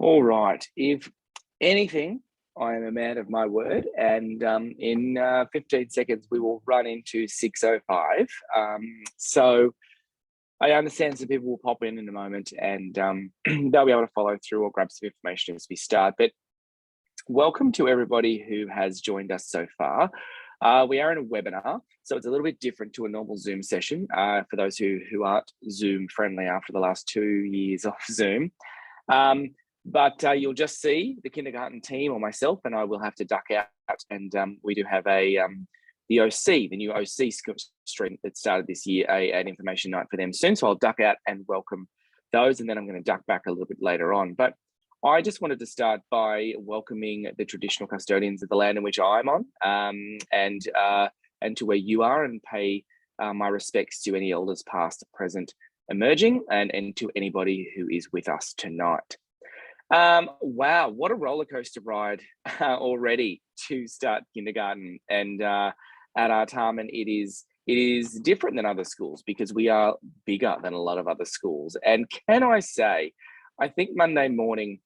All right. If anything, I am a man of my word, and in 15 seconds we will run into 6:05. So I understand some people will pop in a moment, and they'll be able to follow through or grab some information as we start. But welcome to everybody who has joined us so far. We are in a webinar, so it's a little bit different to a normal Zoom session for those who aren't Zoom friendly after the last 2 years of Zoom. But you'll just see the kindergarten team or myself, and I will have to duck out. And we do have the OC, the new OC stream that started this year, an information night for them soon. So I'll duck out and welcome those, and then I'm going to duck back a little bit later on. But I just wanted to start by welcoming the traditional custodians of the land in which I'm on, and to where you are, and pay my respects to any elders past, present, emerging, and to anybody who is with us tonight. Wow, what a roller coaster ride already to start kindergarten. And at Artarmon, it is different than other schools because we are bigger than a lot of other schools. And can I say, I think Monday morning,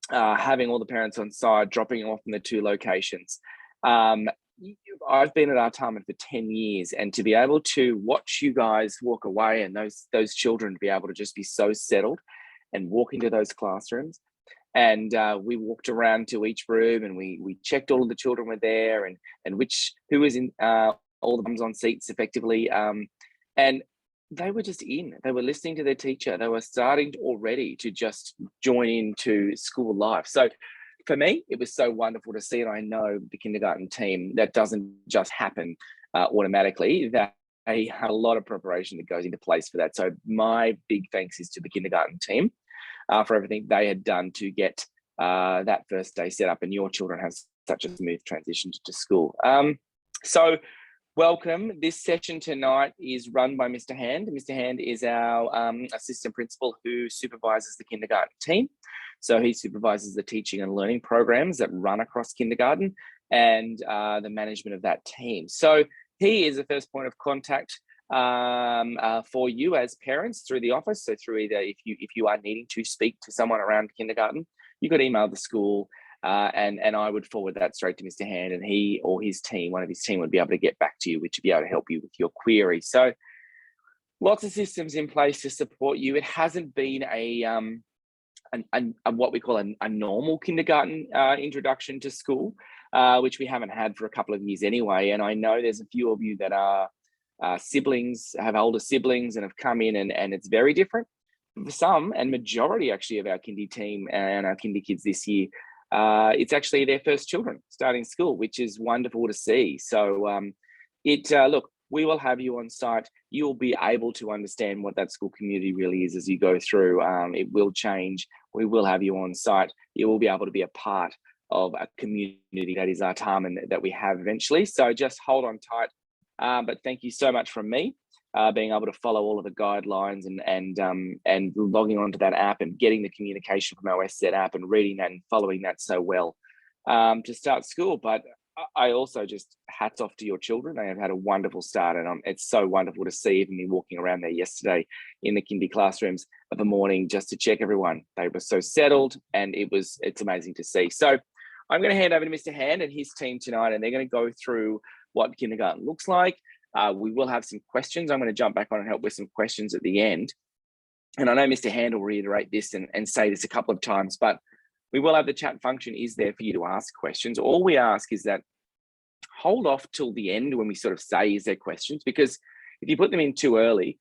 having all the parents on side, dropping off in the two locations, I've been at Artarmon for 10 years, and to be able to watch you guys walk away and those children to be able to just be so settled and walk into those classrooms. And we walked around to each room, and we checked all of the children were there, and who was in all the bums on seats effectively. And they were just in. They were listening to their teacher. They were starting already to just join into school life. So for me, it was so wonderful to see. And I know the kindergarten team, that doesn't just happen automatically. That a lot of preparation that goes into place for that. So my big thanks is to the kindergarten team for everything they had done to get that first day set up, and your children have such a smooth transition to school. So welcome. This session tonight is run by Mr. Hand. Mr. Hand is our assistant principal who supervises the kindergarten team. So he supervises the teaching and learning programs that run across kindergarten, and the management of that team. So he is the first point of contact for you as parents through the office. So through either, if you are needing to speak to someone around kindergarten, you could email the school, and I would forward that straight to Mr. Hand, and he or his team, one of his team, would be able to get back to you, which would be able to help you with your query. So lots of systems in place to support you. It hasn't been a what we call a normal kindergarten introduction to school, which we haven't had for a couple of years anyway. And I know there's a few of you that are siblings, have older siblings, and have come in, and it's very different. For some, and majority actually of our kindy team and our kindy kids this year, it's actually their first children starting school, which is wonderful to see. So look, we will have you on site. You'll be able to understand what that school community really is as you go through. It will change. We will have you on site. You will be able to be a part of a community that is Artarmon that we have eventually. So just hold on tight. But thank you so much from me, being able to follow all of the guidelines and logging onto that app and getting the communication from our SZ app and reading that and following that so well to start school. But I also just hats off to your children. They have had a wonderful start, and it's so wonderful to see even me walking around there yesterday in the kindy classrooms of the morning just to check everyone. They were so settled, and it's amazing to see. So I'm going to hand over to Mr. Hand and his team tonight, and they're going to go through what kindergarten looks like. We will have some questions. I'm going to jump back on and help with some questions at the end. And I know Mr. Hand will reiterate this and say this a couple of times, but we will have the chat function is there for you to ask questions. All we ask is that hold off till the end when we sort of say, is there questions? Because if you put them in too early,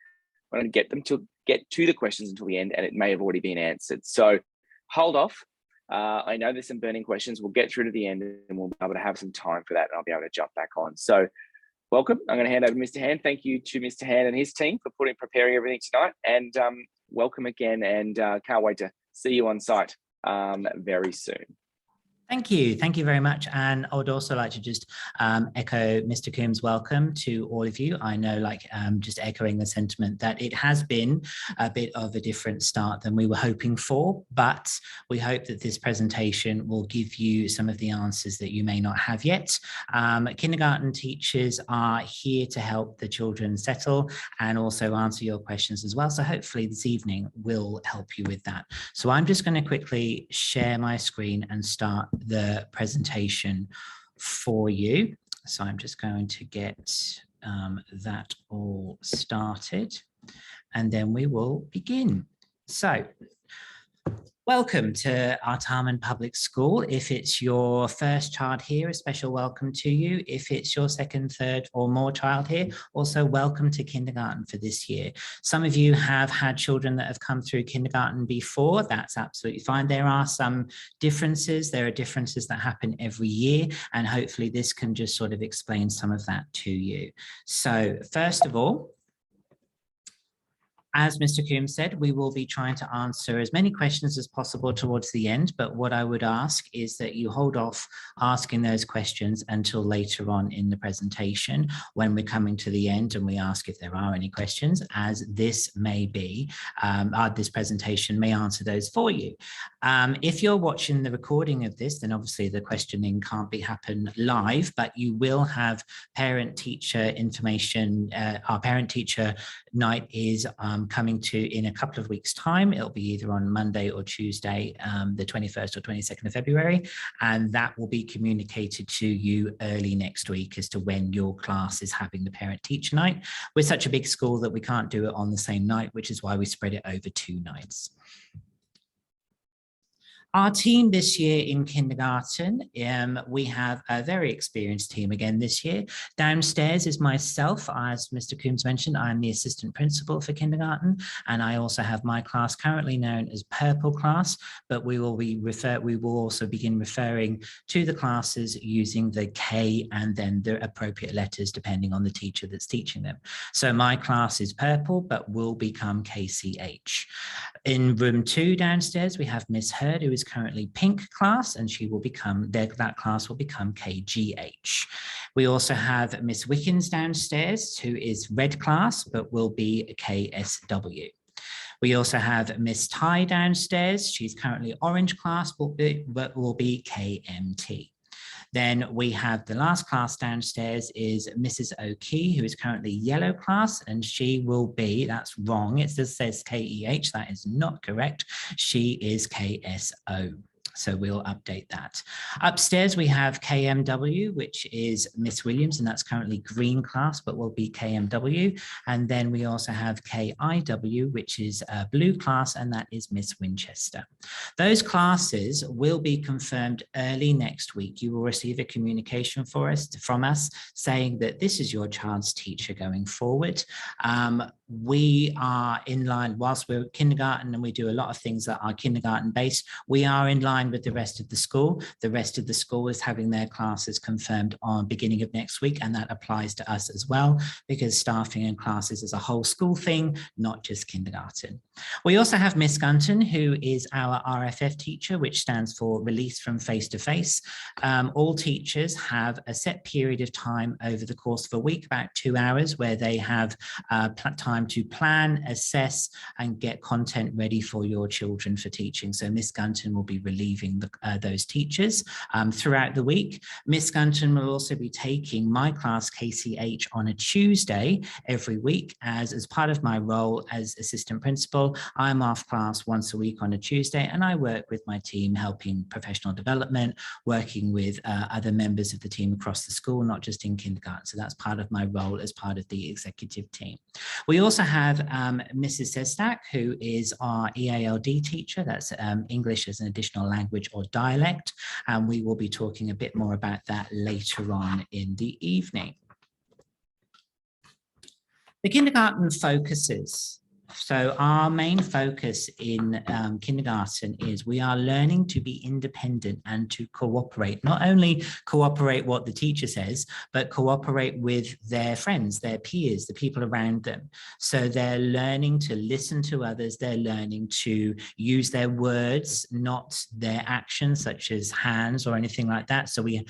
we're going to get to the questions until the end, and it may have already been answered. So hold off. I know there's some burning questions. We'll get through to the end, and we'll be able to have some time for that, and I'll be able to jump back on. So welcome. I'm going to hand over to Mr. Hand. Thank you to Mr. Hand and his team for preparing everything tonight. And welcome again, and can't wait to see you on site very soon. Thank you. Thank you very much. And I would also like to just echo Mr. Coombs' welcome to all of you. I know, like, just echoing the sentiment that it has been a bit of a different start than we were hoping for, but we hope that this presentation will give you some of the answers that you may not have yet. Kindergarten teachers are here to help the children settle and also answer your questions as well. So hopefully this evening will help you with that. So I'm just going to quickly share my screen and start the presentation for you. So I'm just going to get that all started and then we will begin. So welcome to Artarmon Public School. If it's your first child here, a special welcome to you. If it's your second, third or more child here, also welcome to kindergarten for this year. Some of you have had children that have come through kindergarten before. That's absolutely fine. There are some differences. There are differences that happen every year, and hopefully this can just sort of explain some of that to you. So first of all, as Mr. Coombs said, we will be trying to answer as many questions as possible towards the end, but what I would ask is that you hold off asking those questions until later on in the presentation when we're coming to the end and we ask if there are any questions, as this may be, this presentation may answer those for you. If you're watching the recording of this, then obviously the questioning can't happen live, but you will have parent-teacher information. Our parent-teacher night is coming to in a couple of weeks' time. It'll be either on Monday or Tuesday, the 21st or 22nd of February, and that will be communicated to you early next week as to when your class is having the parent-teacher night. We're such a big school that we can't do it on the same night, which is why we spread it over 2 nights. Our team this year in kindergarten, we have a very experienced team again this year. Downstairs is myself, as Mr. Coombs mentioned. I'm the assistant principal for kindergarten, and I also have my class currently known as Purple Class, but we will also begin referring to the classes using the K and then the appropriate letters depending on the teacher that's teaching them. So my class is Purple, but will become KCH. In room 2 downstairs, we have Miss Hurd, who is currently Pink Class, and she will become, that class will become KGH. We also have Miss Wickens downstairs, who is Red Class, but will be KSW. We also have Miss Ty downstairs. She's currently Orange Class, but will be KMT. Then we have the last class downstairs is Mrs. O'Key, who is currently Yellow Class, and she will be, that's wrong, it just says KEH, that is not correct. She is KSO. So we'll update that. Upstairs, we have KMW, which is Miss Williams, and that's currently Green Class, but will be KMW. And then we also have KIW, which is Blue Class, and that is Miss Winchester. Those classes will be confirmed early next week. You will receive a communication from us saying that this is your child's teacher going forward. We are in line, whilst we're kindergarten and we do a lot of things that are kindergarten based, we are in line with the rest of the school. The rest of the school is having their classes confirmed on beginning of next week, and that applies to us as well, because staffing and classes is a whole school thing, not just kindergarten. We also have Miss Gunton, who is our RFF teacher, which stands for Release from Face to Face. All teachers have a set period of time over the course of a week, about 2 hours, where they have time to plan, assess, and get content ready for your children for teaching. So Miss Gunton will be relieving those teachers throughout the week. Miss Gunton will also be taking my class KCH on a Tuesday every week, as part of my role as assistant principal. I'm off class once a week on a Tuesday, and I work with my team helping professional development, working with other members of the team across the school, not just in kindergarten. So that's part of my role as part of the executive team. We also have Mrs. Sestak, who is our EALD teacher. That's English as an additional language or dialect. And we will be talking a bit more about that later on in the evening. The kindergarten focuses So our main focus in kindergarten is we are learning to be independent and to cooperate, not only cooperate what the teacher says, but cooperate with their friends, their peers, the people around them. So they're learning to listen to others. They're learning to use their words, not their actions, such as hands or anything like that. So we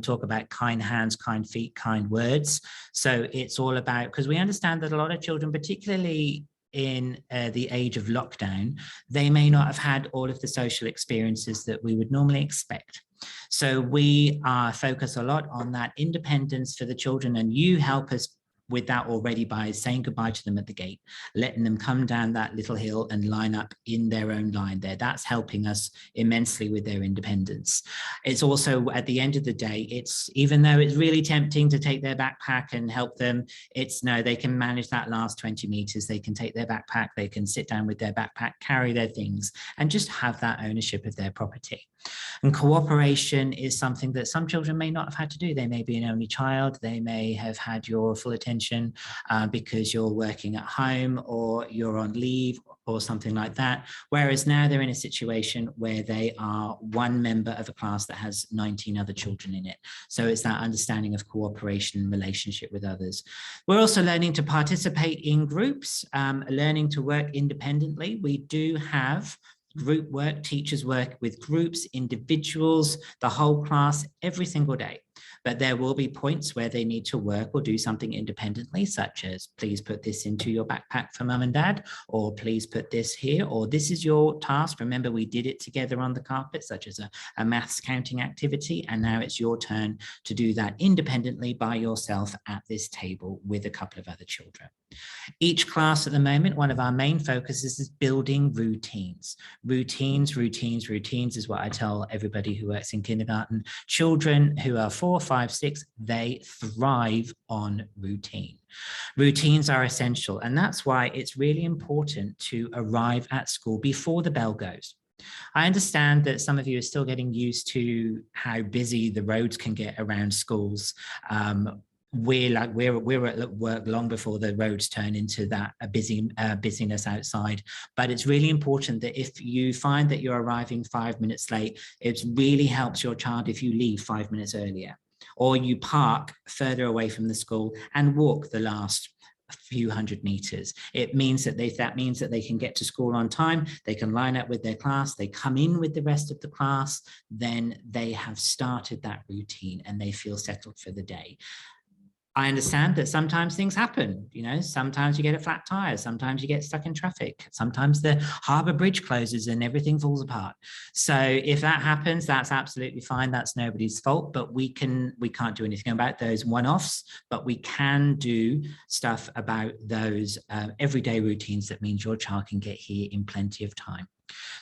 talk about kind hands, kind feet, kind words. So it's all about, because we understand that a lot of children, particularly in the age of lockdown, they may not have had all of the social experiences that we would normally expect. So we focus a lot on that independence for the children, and you help us with that already by saying goodbye to them at the gate, letting them come down that little hill and line up in their own line there. That's helping us immensely with their independence. It's also, at the end of the day, it's, even though it's really tempting to take their backpack and help them, it's no, they can manage that last 20 meters. They can take their backpack, they can sit down with their backpack, carry their things, and just have that ownership of their property. And cooperation is something that some children may not have had to do. They may be an only child. They may have had your full attention because you're working at home or you're on leave or something like that. Whereas now they're in a situation where they are one member of a class that has 19 other children in it. So it's that understanding of cooperation and relationship with others. We're also learning to participate in groups, learning to work independently. We do have group work. Teachers work with groups, individuals, the whole class every single day. But there will be points where they need to work or do something independently, such as please put this into your backpack for mum and dad, or please put this here, or this is your task. Remember, we did it together on the carpet, such as a maths counting activity. And now it's your turn to do that independently by yourself at this table with a couple of other children. Each class at the moment, one of our main focuses is building routines. Routines is what I tell everybody who works in kindergarten. Children who are 4, 5, 6, they thrive on routine. Routines are essential, and that's why it's really important to arrive at school before the bell goes. I understand that some of you are still getting used to how busy the roads can get around schools. We're at work long before the roads turn into that busyness outside. But it's really important that if you find that you're arriving 5 minutes late, it really helps your child if you leave 5 minutes earlier, or you park further away from the school and walk the last few hundred meters. It means that they can get to school on time, they can line up with their class, they come in with the rest of the class, then they have started that routine and they feel settled for the day. I understand that sometimes things happen, you know, sometimes you get a flat tire, sometimes you get stuck in traffic, sometimes the harbour bridge closes and everything falls apart. So if that happens, that's absolutely fine. That's nobody's fault, but we can't do anything about those one-offs, but we can do stuff about those everyday routines that means your child can get here in plenty of time.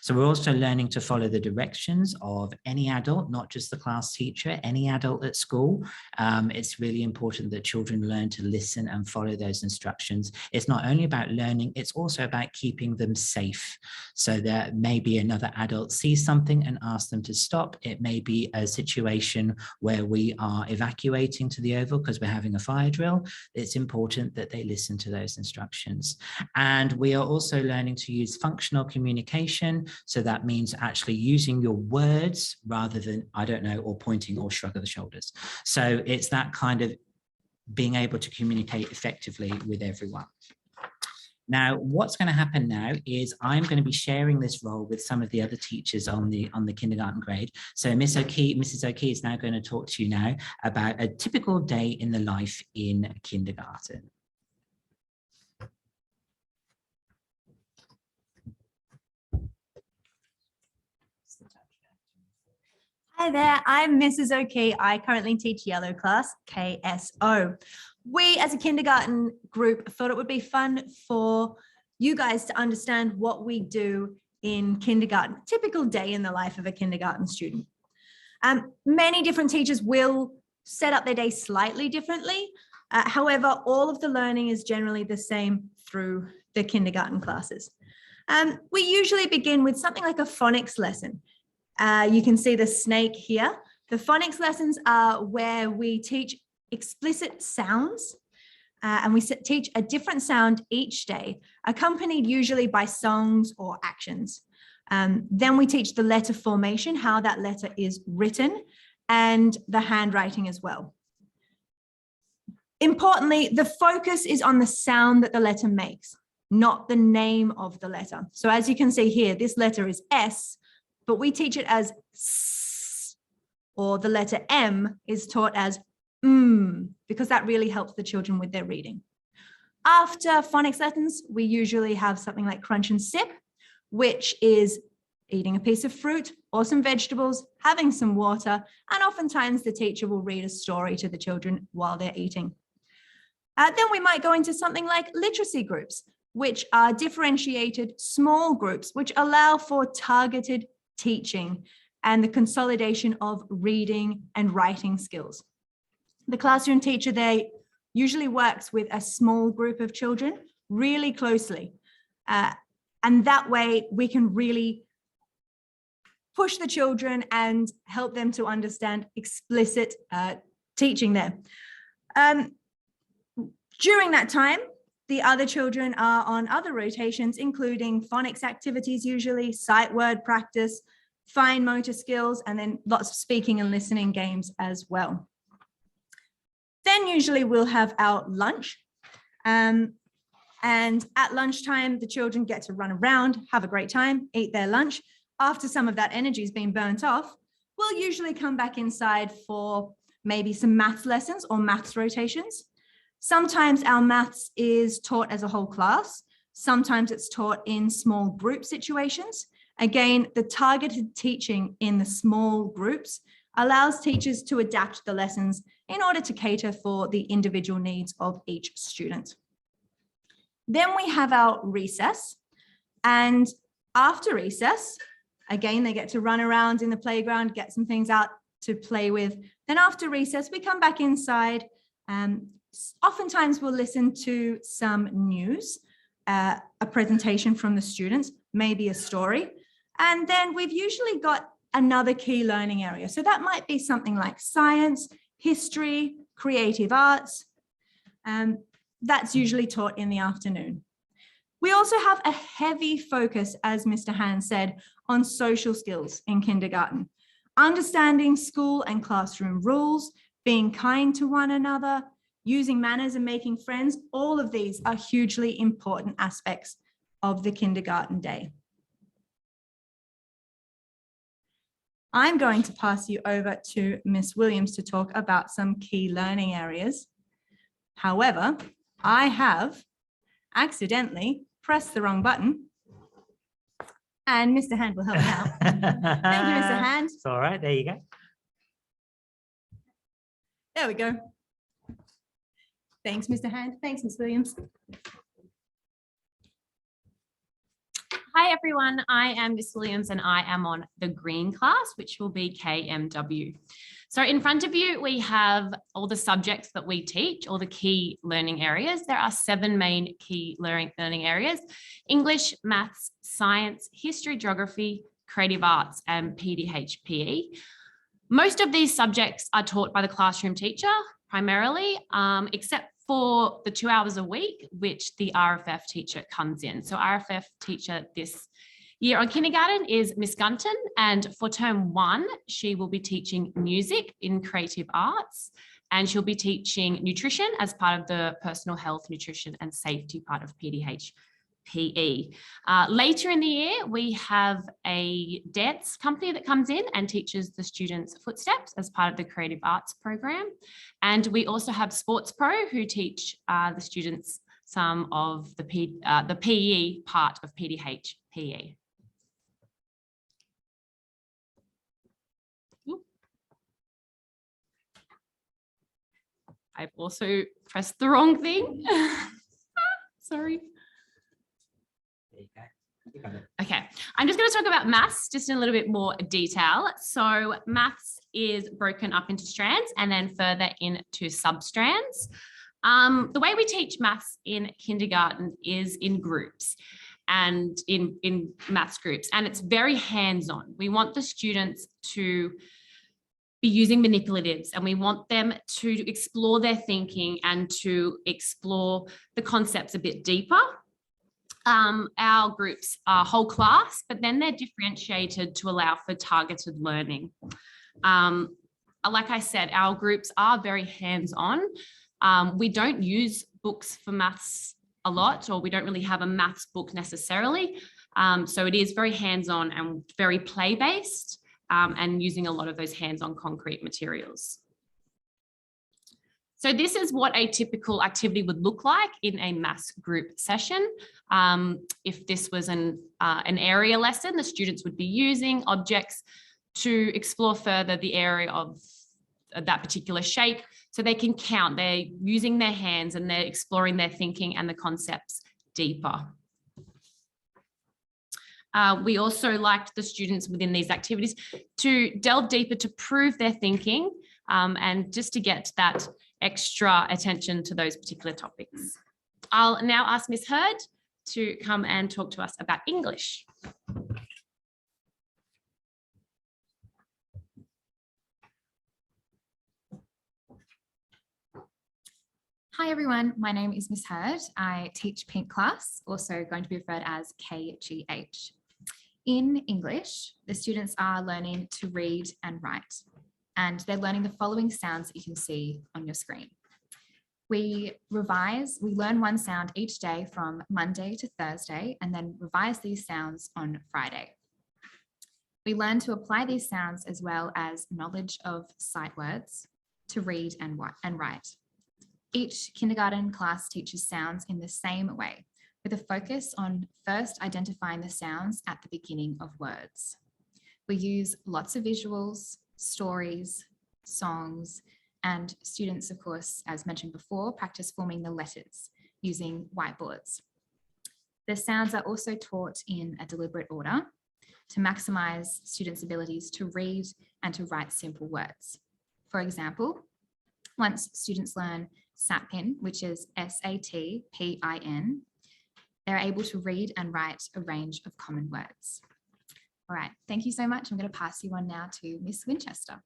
So we're also learning to follow the directions of any adult, not just the class teacher, any adult at school. It's really important that children learn to listen and follow those instructions. It's not only about learning, it's also about keeping them safe. So that maybe another adult sees something and asks them to stop. It may be a situation where we are evacuating to the oval because we're having a fire drill. It's important that they listen to those instructions. And we are also learning to use functional communication. So that means actually using your words rather than, I don't know, or pointing or shrug of the shoulders. So it's that kind of being able to communicate effectively with everyone. Now, what's going to happen now is I'm going to be sharing this role with some of the other teachers on the kindergarten grade. So Mrs. O'Key is now going to talk to you now about a typical day in the life in kindergarten. Hi there, I'm Mrs. O'Key. I currently teach yellow class, KSO. We as a kindergarten group thought it would be fun for you guys to understand what we do in kindergarten, typical day in the life of a kindergarten student. Many different teachers will set up their day slightly differently. However, all of the learning is generally the same through the kindergarten classes. We usually begin with something like a phonics lesson. You can see the snake here. The phonics lessons are where we teach explicit sounds and we teach a different sound each day, accompanied usually by songs or actions. Then we teach the letter formation, how that letter is written, and the handwriting as well. Importantly, the focus is on the sound that the letter makes, not the name of the letter. So as you can see here, this letter is S, but we teach it as S, or the letter M is taught as because that really helps the children with their reading. After phonics lessons, we usually have something like crunch and sip, which is eating a piece of fruit or some vegetables, having some water, and oftentimes the teacher will read a story to the children while they're eating. Then we might go into something like literacy groups, which are differentiated small groups, which allow for targeted teaching and the consolidation of reading and writing skills. The classroom teacher there usually works with a small group of children really closely. And that way we can really push the children and help them to understand explicit teaching there. During that time, the other children are on other rotations, including phonics activities, usually sight word practice, fine motor skills, and then lots of speaking and listening games as well. Then usually we'll have our lunch. And at lunchtime, the children get to run around, have a great time, eat their lunch. After some of that energy has been burnt off, we'll usually come back inside for maybe some maths lessons or maths rotations. Sometimes our maths is taught as a whole class. Sometimes it's taught in small group situations. Again, the targeted teaching in the small groups allows teachers to adapt the lessons in order to cater for the individual needs of each student. Then we have our recess, and after recess, again, they get to run around in the playground, get some things out to play with. Then after recess, we come back inside. Oftentimes we'll listen to some news, a presentation from the students, maybe a story. And then we've usually got another key learning area. So that might be something like science, history, creative arts. That's usually taught in the afternoon. We also have a heavy focus, as Mr. Han said, on social skills in kindergarten. Understanding school and classroom rules, being kind to one another, using manners and making friends, all of these are hugely important aspects of the kindergarten day. I'm going to pass you over to Miss Williams to talk about some key learning areas. However, I have accidentally pressed the wrong button, and Mr. Hand will help me out. Thank you, Mr. Hand. It's all right, there you go. There we go. Thanks, Mr. Hand. Thanks, Miss Williams. Hi everyone, I am Miss Williams and I am on the green class, which will be KMW. So in front of you, we have all the subjects that we teach, all the key learning areas. There are 7 main key learning areas: English, maths, science, history, geography, creative arts, and PDH-PE. Most of these subjects are taught by the classroom teacher primarily, except for the 2 hours a week, which the RFF teacher comes in. So RFF teacher this year on kindergarten is Miss Gunton, and for term 1, she will be teaching music in creative arts, and she'll be teaching nutrition as part of the personal health, nutrition and safety part of PDH-PE. Later in the year, we have a dance company that comes in and teaches the students footsteps as part of the creative arts program. And we also have Sports Pro who teach the students some of the PE part of PDH-PE. I've also pressed the wrong thing. Sorry. Okay, I'm just going to talk about maths just in a little bit more detail. So maths is broken up into strands and then further into substrands. The way we teach maths in kindergarten is in groups and in maths groups, and it's very hands-on. We want the students to be using manipulatives, and we want them to explore their thinking and to explore the concepts a bit deeper. Our groups are whole class, but then they're differentiated to allow for targeted learning. Like I said, our groups are very hands-on. We don't use books for maths a lot, or we don't really have a maths book necessarily. So it is very hands-on and very play-based, and using a lot of those hands-on concrete materials. So this is what a typical activity would look like in a maths group session. If this was an area lesson, the students would be using objects to explore further the area of that particular shape, so they can count. They're using their hands and they're exploring their thinking and the concepts deeper. We also liked the students within these activities to delve deeper, to prove their thinking, and just to get that extra attention to those particular topics. I'll now ask Ms. Hurd to come and talk to us about English. Hi everyone, my name is Miss Hurd. I teach Pink class, also going to be referred as KGH. In English, the students are learning to read and write, and they're learning the following sounds that you can see on your screen. We learn one sound each day from Monday to Thursday, and then revise these sounds on Friday. We learn to apply these sounds as well as knowledge of sight words to read and write. Each kindergarten class teaches sounds in the same way, with a focus on first identifying the sounds at the beginning of words. We use lots of visuals, stories, songs, and students, of course, as mentioned before, practice forming the letters using whiteboards. The sounds are also taught in a deliberate order to maximize students' abilities to read and to write simple words. For example, once students learn SATPIN, which is SATPIN, they're able to read and write a range of common words. All right, thank you so much. I'm going to pass you on now to Miss Winchester.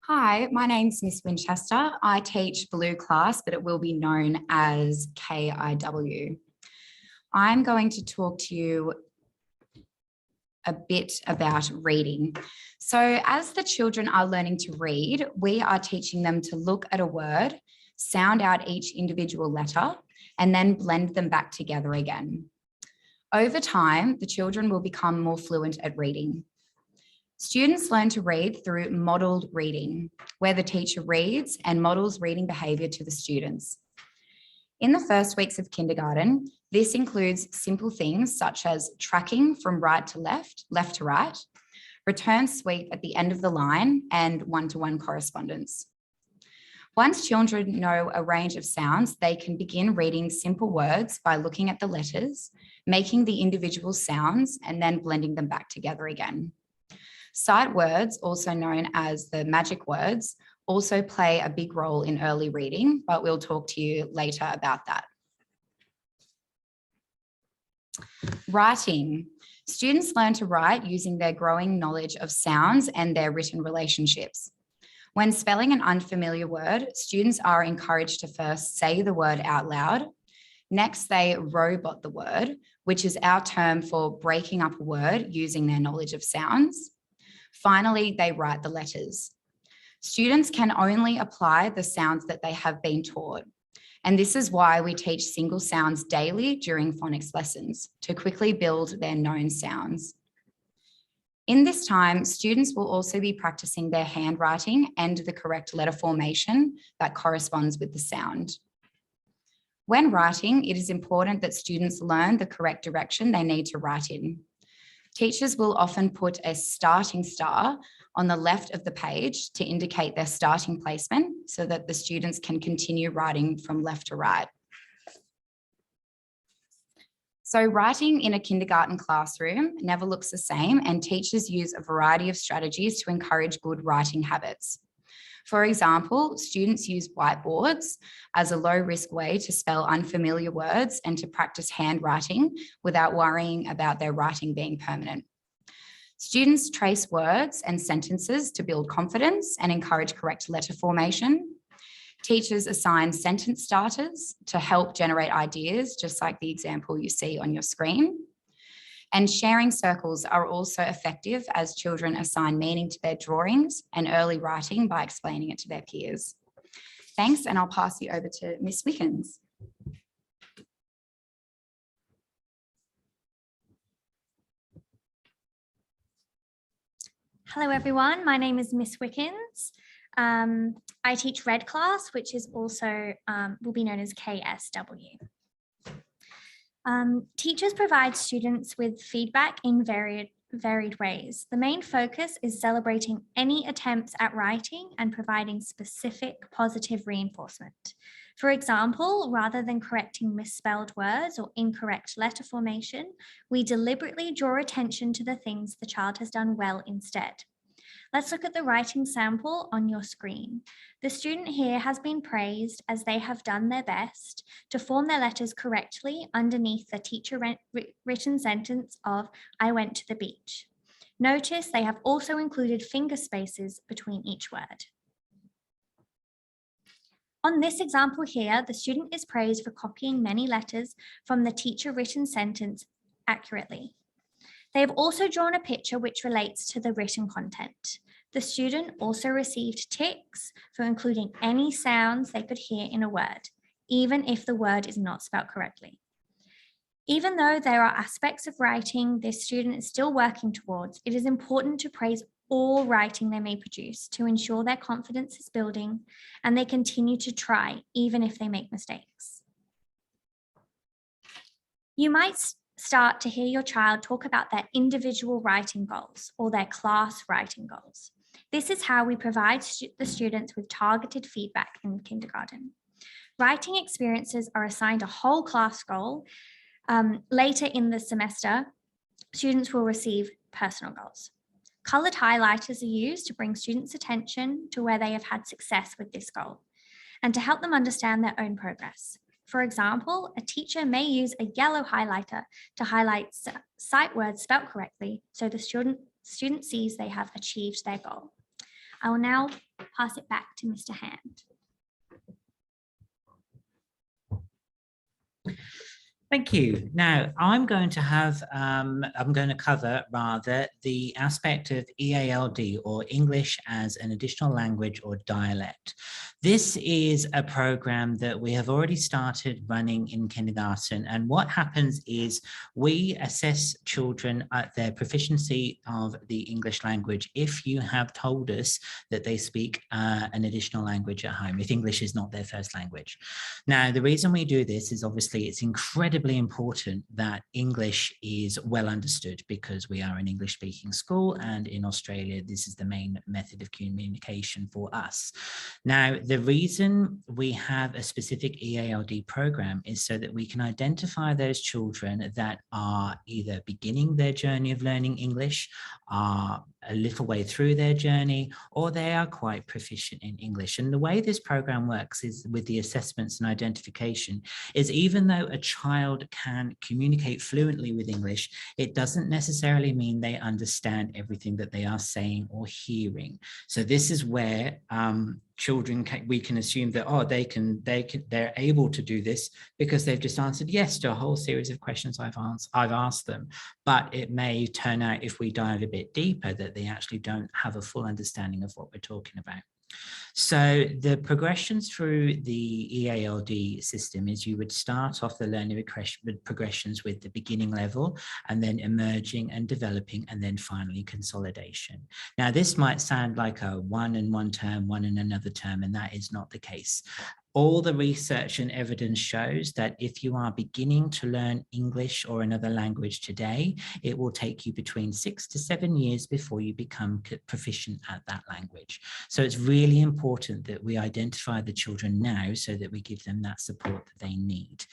Hi, my name's Miss Winchester. I teach Blue class, but it will be known as KIW. I'm going to talk to you a bit about reading. So as the children are learning to read, we are teaching them to look at a word, sound out each individual letter, and then blend them back together again. Over time, the children will become more fluent at reading. Students learn to read through modelled reading, where the teacher reads and models reading behaviour to the students. In the first weeks of kindergarten, this includes simple things such as tracking from right to left, left to right, return sweep at the end of the line, and one-to-one correspondence. Once children know a range of sounds, they can begin reading simple words by looking at the letters, making the individual sounds, and then blending them back together again. Sight words, also known as the magic words, also play a big role in early reading, but we'll talk to you later about that. Writing. Students learn to write using their growing knowledge of sounds and their written relationships. When spelling an unfamiliar word, students are encouraged to first say the word out loud. Next, they robot the word, which is our term for breaking up a word using their knowledge of sounds. Finally, they write the letters. Students can only apply the sounds that they have been taught. And this is why we teach single sounds daily during phonics lessons, to quickly build their known sounds. In this time, students will also be practicing their handwriting and the correct letter formation that corresponds with the sound. When writing, it is important that students learn the correct direction they need to write in. Teachers will often put a starting star on the left of the page to indicate their starting placement so that the students can continue writing from left to right. So writing in a kindergarten classroom never looks the same, and teachers use a variety of strategies to encourage good writing habits. For example, students use whiteboards as a low-risk way to spell unfamiliar words and to practice handwriting without worrying about their writing being permanent. Students trace words and sentences to build confidence and encourage correct letter formation. Teachers assign sentence starters to help generate ideas, just like the example you see on your screen. And sharing circles are also effective as children assign meaning to their drawings and early writing by explaining it to their peers. Thanks, and I'll pass you over to Miss Wickens. Hello everyone, my name is Miss Wickens. I teach Red class, which is also will be known as KSW. Teachers provide students with feedback in varied ways. The main focus is celebrating any attempts at writing and providing specific positive reinforcement. For example, rather than correcting misspelled words or incorrect letter formation, we deliberately draw attention to the things the child has done well instead. Let's look at the writing sample on your screen. The student here has been praised as they have done their best to form their letters correctly underneath the teacher written sentence of "I went to the beach." Notice they have also included finger spaces between each word. On this example here, the student is praised for copying many letters from the teacher written sentence accurately. They have also drawn a picture which relates to the written content. The student also received ticks for including any sounds they could hear in a word, even if the word is not spelled correctly. Even though there are aspects of writing this student is still working towards, it is important to praise all writing they may produce to ensure their confidence is building and they continue to try, even if they make mistakes. You might start to hear your child talk about their individual writing goals or their class writing goals. This is how we provide the students with targeted feedback in kindergarten. Writing experiences are assigned a whole class goal. Later in the semester, students will receive personal goals. Colored highlighters are used to bring students' attention to where they have had success with this goal and to help them understand their own progress. For example, a teacher may use a yellow highlighter to highlight sight words spelled correctly so the student sees they have achieved their goal. I will now pass it back to Mr. Hand. Thank you. Now, I'm going to cover rather the aspect of EALD, or English as an Additional Language or Dialect. This is a program that we have already started running in kindergarten. And what happens is we assess children at their proficiency of the English language if you have told us that they speak an additional language at home, if English is not their first language. Now, the reason we do this is obviously it's incredibly important that English is well understood because we are an English speaking school, and in Australia this is the main method of communication for us. Now, the reason we have a specific EALD program is so that we can identify those children that are either beginning their journey of learning English, are a little way through their journey, or they are quite proficient in English. And the way this program works is with the assessments and identification is even though a child can communicate fluently with English, it doesn't necessarily mean they understand everything that they are saying or hearing. So this is where children we can assume that they're able to do this because they've just answered yes to a whole series of questions I've asked them. But it may turn out, if we dive a bit deeper, that they actually don't have a full understanding of what we're talking about. So the progressions through the EALD system is you would start off the learning progressions with the beginning level, and then emerging and developing, and then finally consolidation. Now, this might sound like a one in one term, one in another term, and that is not the case. All the research and evidence shows that if you are beginning to learn English or another language today, it will take you between 6 to 7 years before you become proficient at that language. So it's really important that we identify the children now so that we give them that support that they need.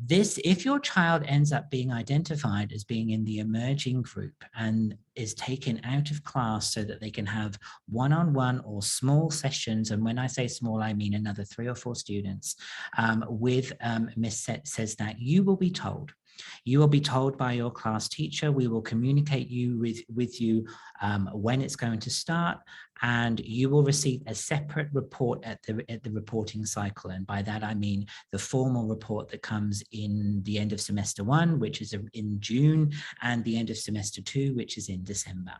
This, if your child ends up being identified as being in the emerging group and is taken out of class so that they can have one-on-one or small sessions, and when I say small, I mean another 3 or 4 students, with Miss Says That, you will be told. You will be told by your class teacher. We will communicate with you when it's going to start, and you will receive a separate report at the reporting cycle. And by that, I mean the formal report that comes in the end of semester 1, which is in June, and the end of semester 2, which is in December.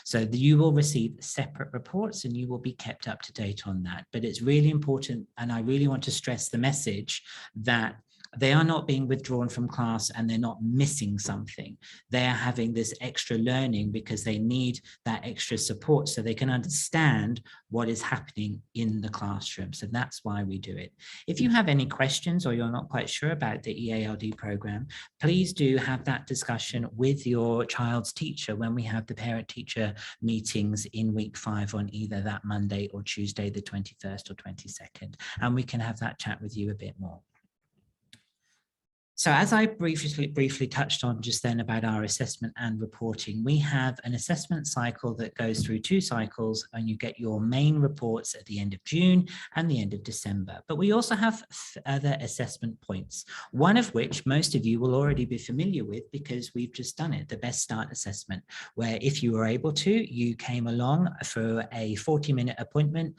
So you will receive separate reports and you will be kept up to date on that. But it's really important, and I really want to stress the message that they are not being withdrawn from class and they're not missing something. They are having this extra learning because they need that extra support so they can understand what is happening in the classroom. So that's why we do it. If you have any questions or you're not quite sure about the EALD program, please do have that discussion with your child's teacher when we have the parent-teacher meetings in week 5 on either that Monday or Tuesday, the 21st or 22nd, and we can have that chat with you a bit more. So as I briefly touched on just then about our assessment and reporting, we have an assessment cycle that goes through 2 cycles, and you get your main reports at the end of June and the end of December. But we also have other assessment points, one of which most of you will already be familiar with because we've just done it, the Best Start assessment, where if you were able to, you came along for a 40-minute appointment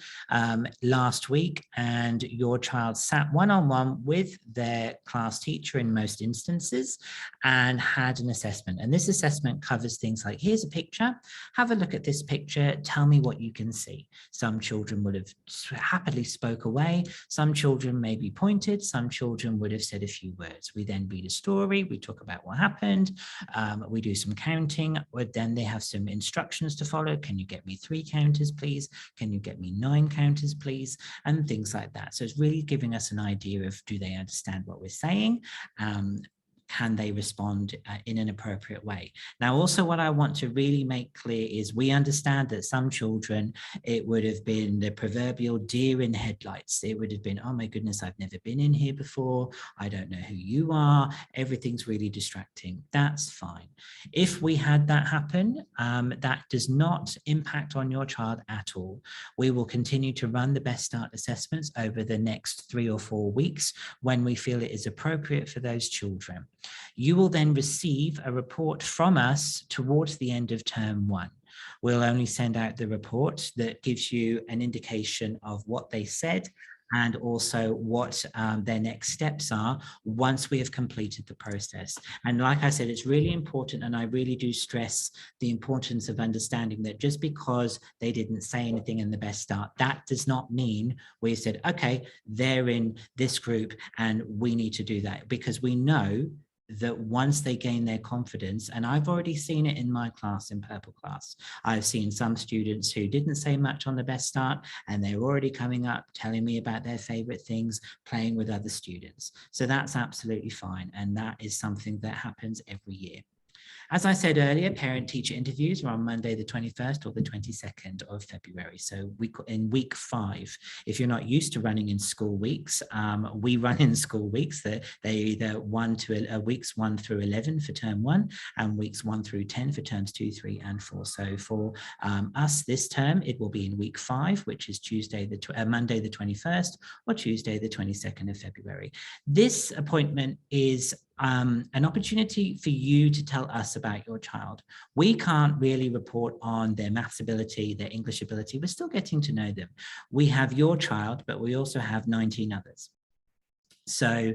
last week, and your child sat one-on-one with their class teacher in most instances and had an assessment. And this assessment covers things like, here's a picture, have a look at this picture, tell me what you can see. Some children would have happily spoke away, some children maybe pointed, some children would have said a few words. We then read a story, we talk about what happened, we do some counting, then they have some instructions to follow. Can you get me 3 counters, please? Can you get me 9 counters, please? And things like that. So it's really giving us an idea of, do they understand what we're saying? Can they respond in an appropriate way? Now, also what I want to really make clear is we understand that some children, it would have been the proverbial deer in headlights. It would have been, oh my goodness, I've never been in here before. I don't know who you are. Everything's really distracting. That's fine. If we had that happen, that does not impact on your child at all. We will continue to run the Best Start assessments over the next 3 or 4 weeks when we feel it is appropriate for those children. You will then receive a report from us towards the end of term 1. We'll only send out the report that gives you an indication of what they said and also what their next steps are once we have completed the process. And like I said, it's really important, and I really do stress the importance of understanding that just because they didn't say anything in the Best Start, that does not mean we said, okay, they're in this group and we need to do that, because we know that once they gain their confidence, and I've already seen it in my class, in Purple Class, I've seen some students who didn't say much on the Best Start and they're already coming up telling me about their favorite things, playing with other students. So that's absolutely fine, and that is something that happens every year. As I said earlier, parent-teacher interviews are on Monday the 21st or the 22nd of February. So in week 5, if you're not used to running in school weeks, we run in school weeks. They're either weeks 1 through 11 for term 1 and weeks 1 through 10 for terms 2, 3 and 4. So for us this term, it will be in week 5, which is Monday the 21st or Tuesday the 22nd of February. This appointment is an opportunity for you to tell us about your child. We can't really report on their maths ability, their English ability. We're still getting to know them. We have your child, but we also have 19 others. So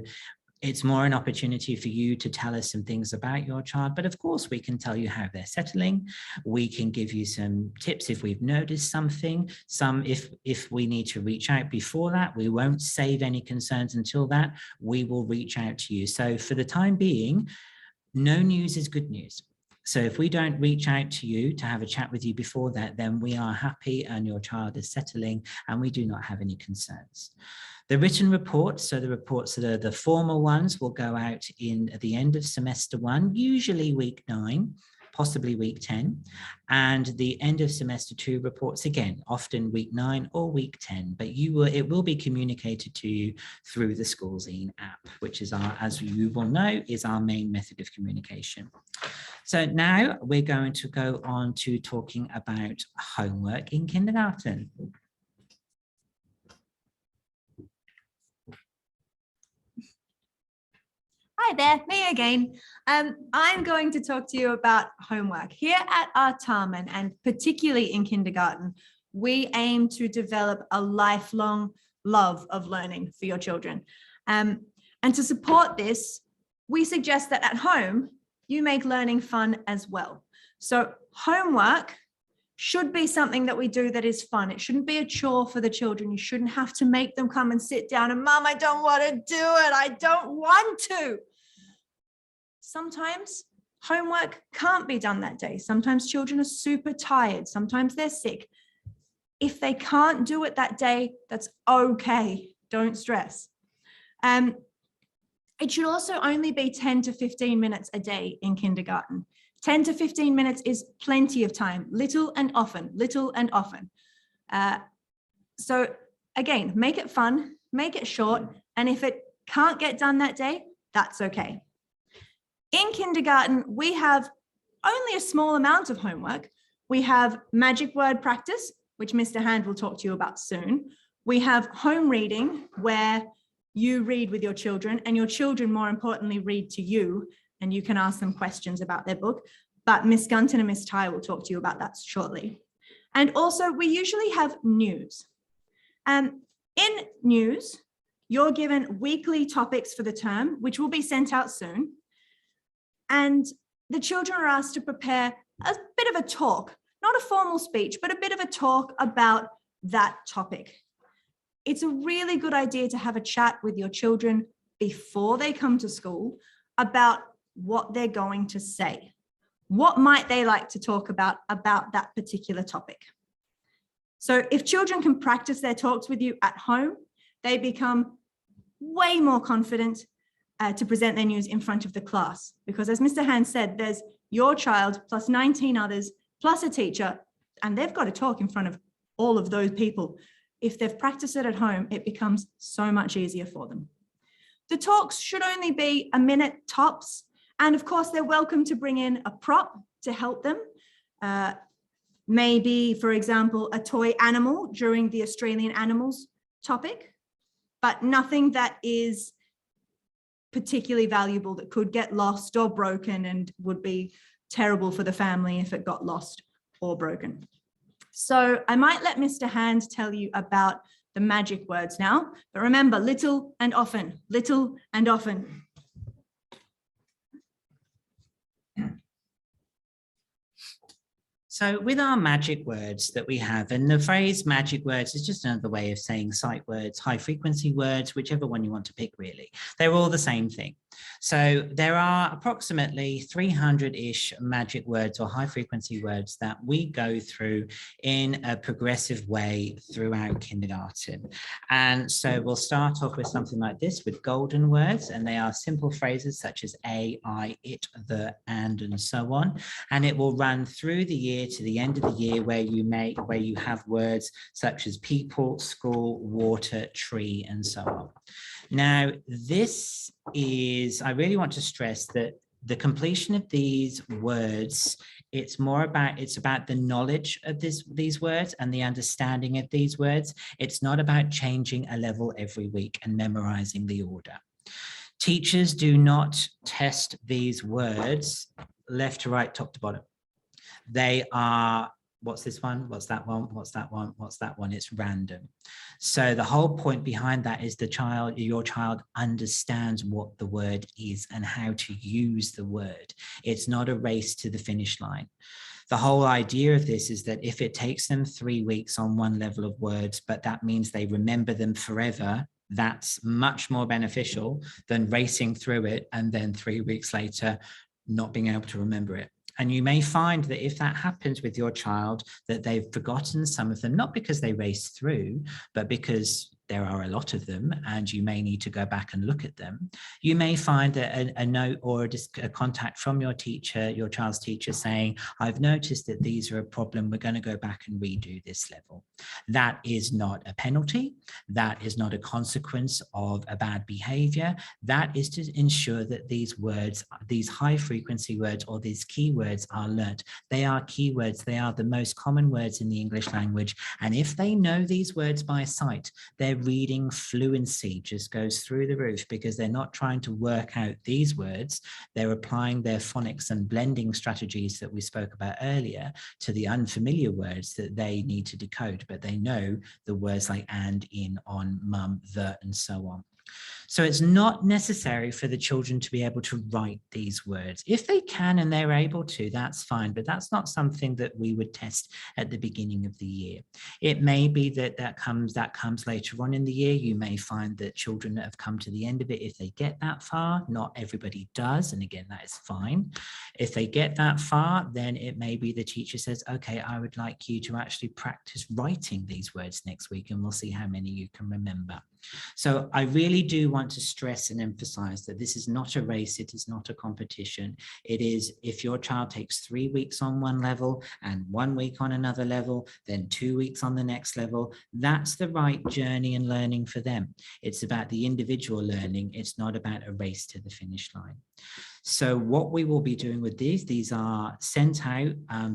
it's more an opportunity for you to tell us some things about your child, but of course we can tell you how they're settling. We can give you some tips if we've noticed something. If we need to reach out before that, we won't save any concerns until that. We will reach out to you. So for the time being, no news is good news. So if we don't reach out to you to have a chat with you before that, then we are happy and your child is settling and we do not have any concerns. The written reports, so the reports that are the formal ones, will go out in at the end of semester 1, usually week 9, possibly week 10, and the end of semester 2 reports again, often week 9 or week 10, but it will be communicated to you through the Schoolzine app, which is our, as you will know, is our main method of communication. So now we're going to go on to talking about homework in kindergarten. Hi there, me again. I'm going to talk to you about homework. Here at Artarmon, and particularly in kindergarten, we aim to develop a lifelong love of learning for your children. And to support this, we suggest that at home, you make learning fun as well. So homework should be something that we do that is fun. It shouldn't be a chore for the children. You shouldn't have to make them come and sit down and, Mom, I don't want to do it. I don't want to. Sometimes homework can't be done that day. Sometimes children are super tired. Sometimes they're sick. If they can't do it that day, that's okay. Don't stress. It should also only be 10 to 15 minutes a day in kindergarten. 10 to 15 minutes is plenty of time, little and often, little and often. So again, make it fun, make it short, and if it can't get done that day, that's okay. In kindergarten, we have only a small amount of homework. We have magic word practice, which Mr. Hand will talk to you about soon. We have home reading, where you read with your children, and your children, more importantly, read to you, and you can ask them questions about their book. But Miss Gunton and Miss Ty will talk to you about that shortly. And also, we usually have news. In news, you're given weekly topics for the term, which will be sent out soon. And the children are asked to prepare a bit of a talk, not a formal speech, but a bit of a talk about that topic. It's a really good idea to have a chat with your children before they come to school about what they're going to say. What might they like to talk about that particular topic? So if children can practice their talks with you at home, they become way more confident to present their news in front of the class. Because as Mr. Hand said, there's your child plus 19 others, plus a teacher, and they've got to talk in front of all of those people. If they've practiced it at home, it becomes so much easier for them. The talks should only be a minute tops. And of course, they're welcome to bring in a prop to help them. Maybe, for example, a toy animal during the Australian animals topic, but nothing that is particularly valuable that could get lost or broken and would be terrible for the family if it got lost or broken. So I might let Mr. Hand tell you about the magic words now, but remember, little and often, little and often. So with our magic words that we have, and the phrase magic words is just another way of saying sight words, high frequency words, whichever one you want to pick really. They're all the same thing. So there are approximately 300-ish magic words or high frequency words that we go through in a progressive way throughout kindergarten. And so we'll start off with something like this with golden words, and they are simple phrases such as a, I, it, the, and so on. And it will run through the year to the end of the year where you have words such as people, school, water, tree, and so on. Now, this is, I really want to stress that the completion of these words, it's about the knowledge of these words and the understanding of these words. It's not about changing a level every week and memorizing the order. Teachers do not test these words left to right, top to bottom. They are, what's this one? What's that one? What's that one? What's that one? It's random. So the whole point behind that is your child understands what the word is and how to use the word. It's not a race to the finish line. The whole idea of this is that if it takes them 3 weeks on one level of words, but that means they remember them forever, that's much more beneficial than racing through it and then 3 weeks later not being able to remember it. And you may find that if that happens with your child, that they've forgotten some of them, not because they race through, but because there are a lot of them and you may need to go back and look at them. You may find a note or a contact from your teacher, your child's teacher, saying, I've noticed that these are a problem. We're going to go back and redo this level. That is not a penalty. That is not a consequence of a bad behavior. That is to ensure that these words, these high frequency words or these keywords are learnt. They are keywords. They are the most common words in the English language. And if they know these words by sight, their reading fluency just goes through the roof, because they're not trying to work out these words. They're applying their phonics and blending strategies that we spoke about earlier to the unfamiliar words that they need to decode, but they know the words like and, in, on, mum, the, and so on. So it's not necessary for the children to be able to write these words. If they can and they're able to, that's fine, but that's not something that we would test at the beginning of the year. It may be that that comes later on in the year. You may find that children that have come to the end of it, if they get that far, not everybody does, and again, that is fine. If they get that far, then it may be the teacher says, okay, I would like you to actually practice writing these words next week, and we'll see how many you can remember. So I really do want to stress and emphasize that this is not a race. It is not a competition. It is, if your child takes 3 weeks on one level and 1 week on another level, then 2 weeks on the next level, that's the right journey and learning for them. It's about the individual learning. It's not about a race to the finish line. So what we will be doing with these are sent out.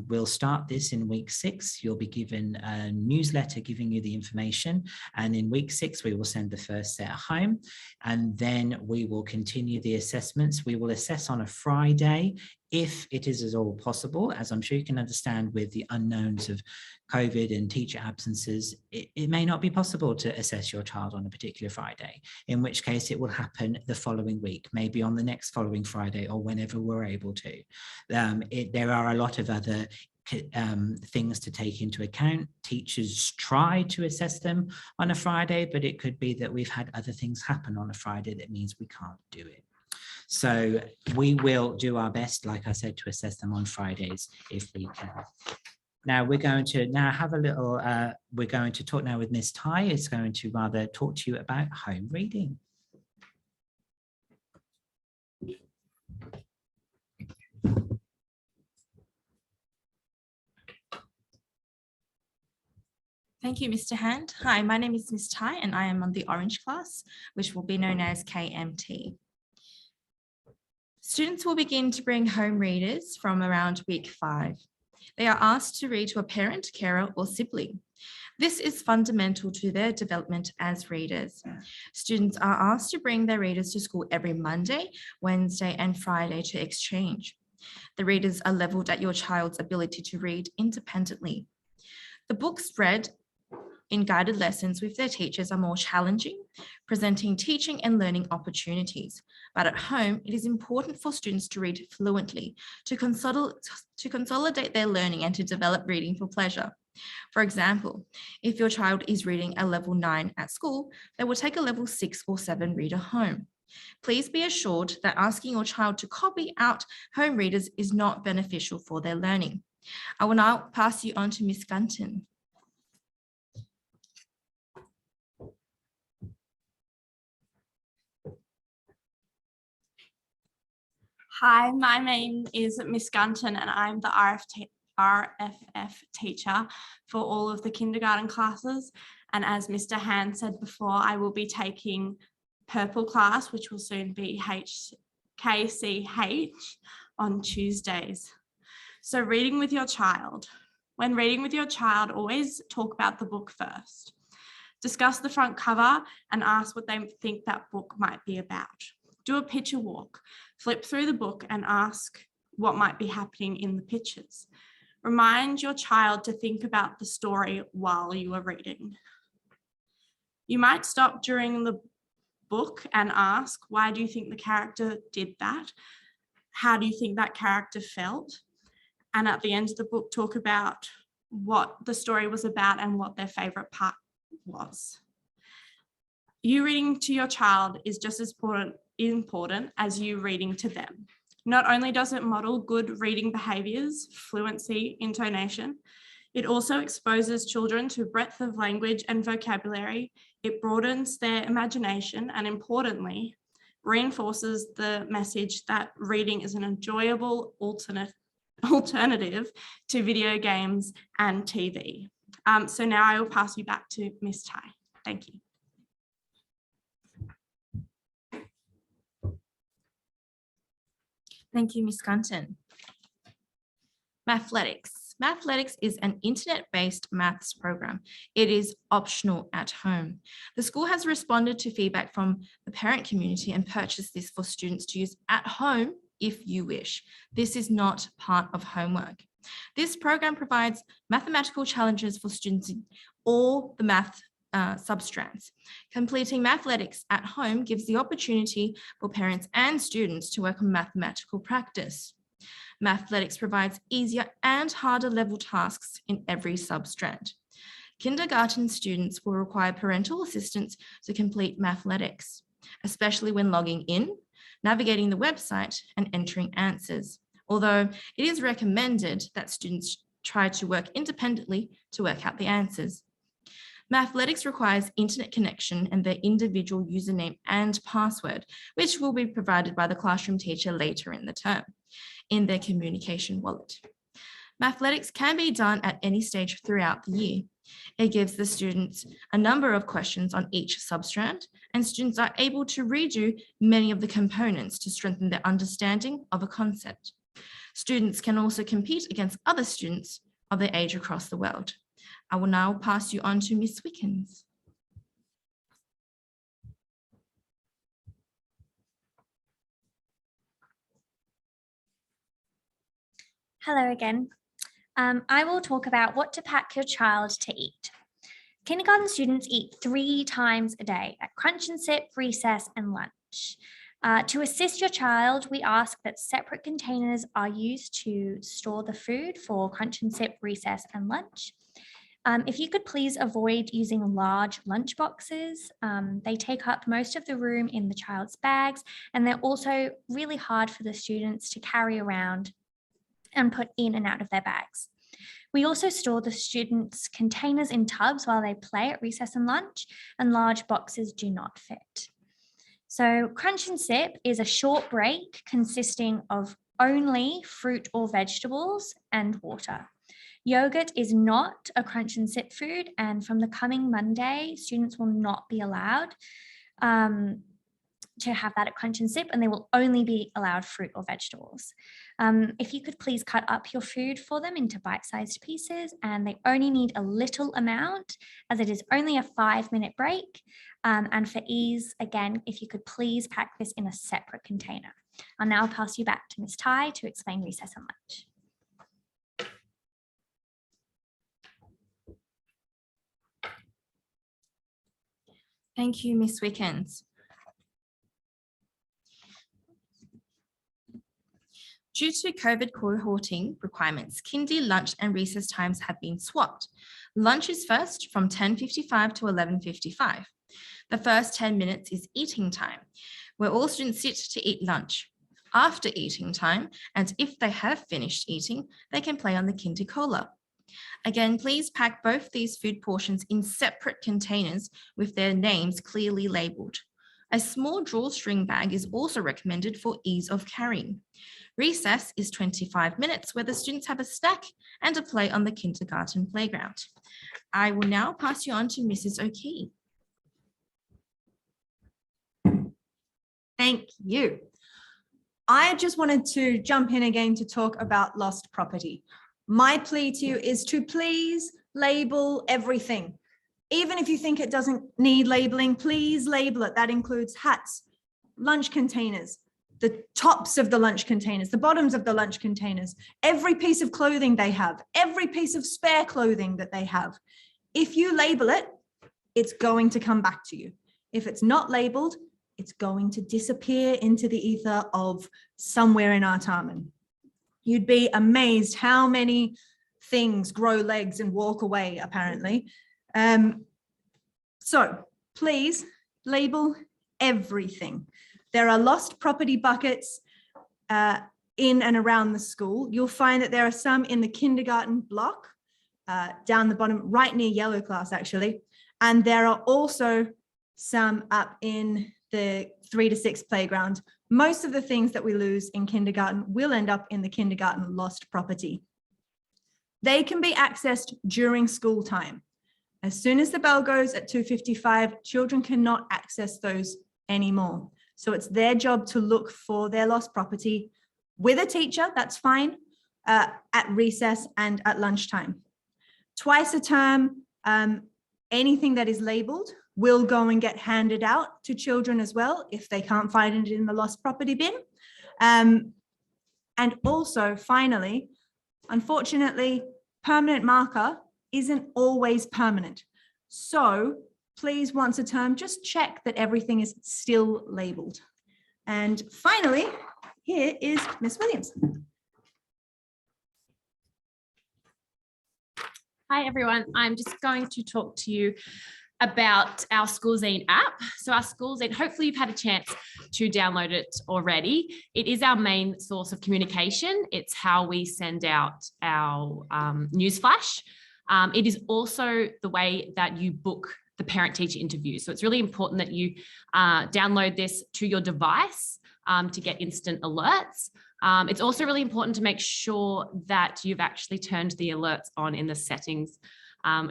We'll start this in week 6. You'll be given a newsletter giving you the information. And in week 6, we will send the first set home. And then we will continue the assessments. We will assess on a Friday, if it is at all possible. As I'm sure you can understand, with the unknowns of COVID and teacher absences, it may not be possible to assess your child on a particular Friday, in which case it will happen the following week, maybe on the next following Friday or whenever we're able to. There are a lot of other things to take into account. Teachers try to assess them on a Friday, but it could be that we've had other things happen on a Friday that means we can't do it. So we will do our best, like I said, to assess them on Fridays if we can. Now we're going to now have a little, we're going to talk now with Miss Ty, who's going to rather talk to you about home reading. Thank you, Mr. Hand. Hi, my name is Miss Ty and I am on the Orange class, which will be known as KMT. Students will begin to bring home readers from around week 5. They are asked to read to a parent, carer, or sibling. This is fundamental to their development as readers. Students are asked to bring their readers to school every Monday, Wednesday, and Friday to exchange. The readers are leveled at your child's ability to read independently. The books read in guided lessons with their teachers are more challenging, presenting teaching and learning opportunities. But at home, it is important for students to read fluently, to consolidate their learning and to develop reading for pleasure. For example, if your child is reading a level 9 at school, they will take a level 6 or 7 reader home. Please be assured that asking your child to copy out home readers is not beneficial for their learning. I will now pass you on to Ms. Gunton. Hi, my name is Miss Gunton and I'm the RFF teacher for all of the kindergarten classes. And as Mr. Hand said before, I will be taking Purple class, which will soon be KCH on Tuesdays. So reading with your child. When reading with your child, always talk about the book first. Discuss the front cover and ask what they think that book might be about. Do a picture walk, flip through the book and ask what might be happening in the pictures. Remind your child to think about the story while you are reading. You might stop during the book and ask, why do you think the character did that? How do you think that character felt? And at the end of the book, talk about what the story was about and what their favorite part was. You reading to your child is just as important as you reading to them. Not only does it model good reading behaviours, fluency, intonation, it also exposes children to breadth of language and vocabulary. It broadens their imagination and, importantly, reinforces the message that reading is an enjoyable alternative to video games and TV. So now I will pass you back to Ms. Tai. Thank you. Thank you, Ms. Gunton. Mathletics. Mathletics is an internet-based maths program. It is optional at home. The school has responded to feedback from the parent community and purchased this for students to use at home if you wish. This is not part of homework. This program provides mathematical challenges for students in all the math substrands. Completing Mathletics at home gives the opportunity for parents and students to work on mathematical practice. Mathletics provides easier and harder level tasks in every substrand. Kindergarten students will require parental assistance to complete Mathletics, especially when logging in, navigating the website, and entering answers. Although it is recommended that students try to work independently to work out the answers. Mathletics requires internet connection and their individual username and password, which will be provided by the classroom teacher later in the term in their communication wallet. Mathletics can be done at any stage throughout the year. It gives the students a number of questions on each substrand, and students are able to redo many of the components to strengthen their understanding of a concept. Students can also compete against other students of their age across the world. I will now pass you on to Ms. Wickens. Hello again. I will talk about what to pack your child to eat. Kindergarten students eat 3 times a day at crunch and sip, recess, and lunch. To assist your child, we ask that separate containers are used to store the food for crunch and sip, recess, and lunch. If you could please avoid using large lunch boxes. They take up most of the room in the child's bags, and they're also really hard for the students to carry around and put in and out of their bags. We also store the students' containers in tubs while they play at recess and lunch, and large boxes do not fit. So crunch and sip is a short break consisting of only fruit or vegetables and water. Yogurt is not a crunch and sip food, and from the coming Monday, students will not be allowed to have that at crunch and sip, and they will only be allowed fruit or vegetables. If you could please cut up your food for them into bite-sized pieces, and they only need a little amount as it is only a 5-minute break. And for ease, again, if you could please pack this in a separate container. I'll now pass you back to Ms. Tai to explain recess and lunch. Thank you, Ms. Wickens. Due to COVID cohorting requirements, kindy lunch and recess times have been swapped. Lunch is first from 10:55 to 11:55. The first 10 minutes is eating time, where all students sit to eat lunch. After eating time, and if they have finished eating, they can play on the kindy cola. Again, please pack both these food portions in separate containers with their names clearly labeled. A small drawstring bag is also recommended for ease of carrying. Recess is 25 minutes where the students have a snack and a play on the kindergarten playground. I will now pass you on to Mrs. O'Kee. Thank you. I just wanted to jump in again to talk about lost property. My plea to you is to please label everything. Even if you think it doesn't need labeling, please label it. That includes hats, lunch containers, the tops of the lunch containers, the bottoms of the lunch containers, every piece of clothing they have, every piece of spare clothing that they have. If you label it, it's going to come back to you. If it's not labeled, it's going to disappear into the ether of somewhere in our Tarman. You'd be amazed how many things grow legs and walk away, apparently. So please label everything. There are lost property buckets in and around the school. You'll find that there are some in the kindergarten block, down the bottom, right near yellow class actually. And there are also some up in the 3 to 6 playground. Most of the things that we lose in kindergarten will end up in the kindergarten lost property. They can be accessed during school time. As soon as the bell goes at 2:55, children cannot access those anymore. So it's their job to look for their lost property with a teacher, that's fine, at recess and at lunchtime. Twice a term, anything that is labeled will go and get handed out to children as well if they can't find it in the lost property bin. And also, finally, unfortunately, permanent marker isn't always permanent. So please, once a term, just check that everything is still labeled. And finally, here is Miss Williams. Hi, everyone. I'm just going to talk to you about our Schoolzine app. So our Schoolzine, hopefully you've had a chance to download it already. It is our main source of communication. It's how we send out our newsflash. It is also the way that you book the parent-teacher interview. So it's really important that you download this to your device to get instant alerts. It's also really important to make sure that you've actually turned the alerts on in the settings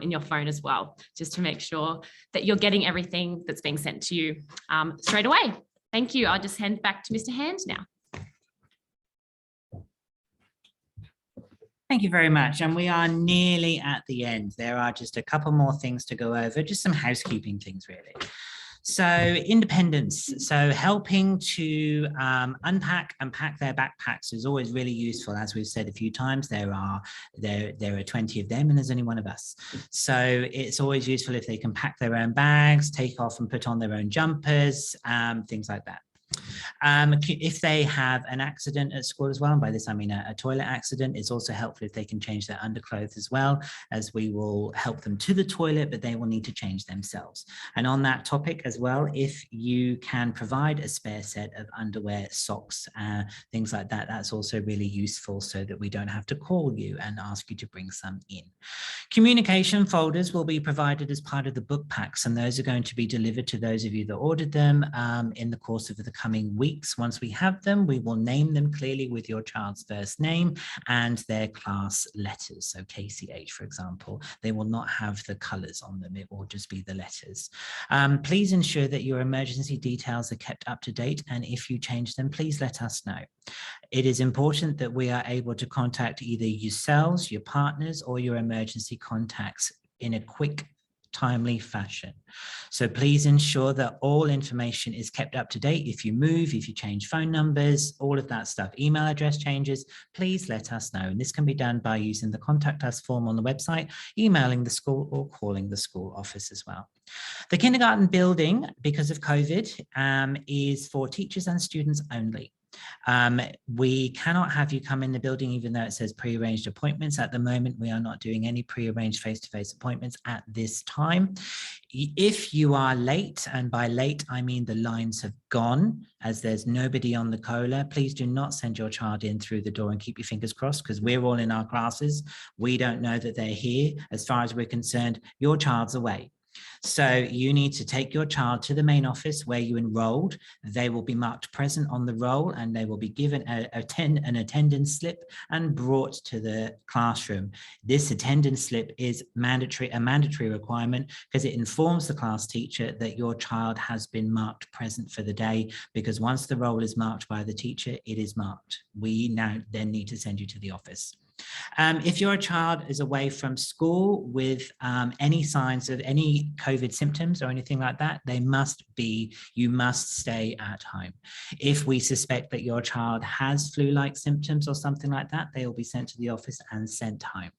in your phone as well, just to make sure that you're getting everything that's being sent to you straight away. Thank you. I'll just hand back to Mr. Hand now. Thank you very much. And we are nearly at the end. There are just a couple more things to go over, just some housekeeping things really. So independence, so helping to unpack and pack their backpacks is always really useful. As we've said a few times, there are 20 of them and there's only one of us. So it's always useful if they can pack their own bags, take off and put on their own jumpers, things like that. If they have an accident at school as well, and by this I mean a toilet accident, it's also helpful if they can change their underclothes as well, as we will help them to the toilet, but they will need to change themselves. And on that topic as well, if you can provide a spare set of underwear, socks, things like that, that's also really useful so that we don't have to call you and ask you to bring some in. Communication folders will be provided as part of the book packs, and those are going to be delivered to those of you that ordered them in the course of the coming weeks. Once we have them, we will name them clearly with your child's first name and their class letters. So KCH, for example, they will not have the colors on them. It will just be the letters. Please ensure that your emergency details are kept up to date. And if you change them, please let us know. It is important that we are able to contact either yourselves, your partners, or your emergency contacts in a quick, timely fashion. So please ensure that all information is kept up to date. If you move, if you change phone numbers, all of that stuff, email address changes, please let us know. And this can be done by using the contact us form on the website, emailing the school, or calling the school office as well. The kindergarten building, because of COVID, is for teachers and students only. We cannot have you come in the building even though it says pre-arranged appointments. At the moment, we are not doing any pre-arranged face-to-face appointments at this time. If you are late, and by late I mean the lines have gone as there's nobody on the COLA, please do not send your child in through the door and keep your fingers crossed, because we're all in our classes. We don't know that they're here. As far as we're concerned, your child's away. So you need to take your child to the main office where you enrolled. They will be marked present on the roll and they will be given an attendance slip and brought to the classroom. This attendance slip is a mandatory requirement because it informs the class teacher that your child has been marked present for the day, because once the roll is marked by the teacher, it is marked. We now then need to send you to the office. If your child is away from school with any signs of any COVID symptoms or anything like that, you must stay at home. If we suspect that your child has flu-like symptoms or something like that, they will be sent to the office and sent home.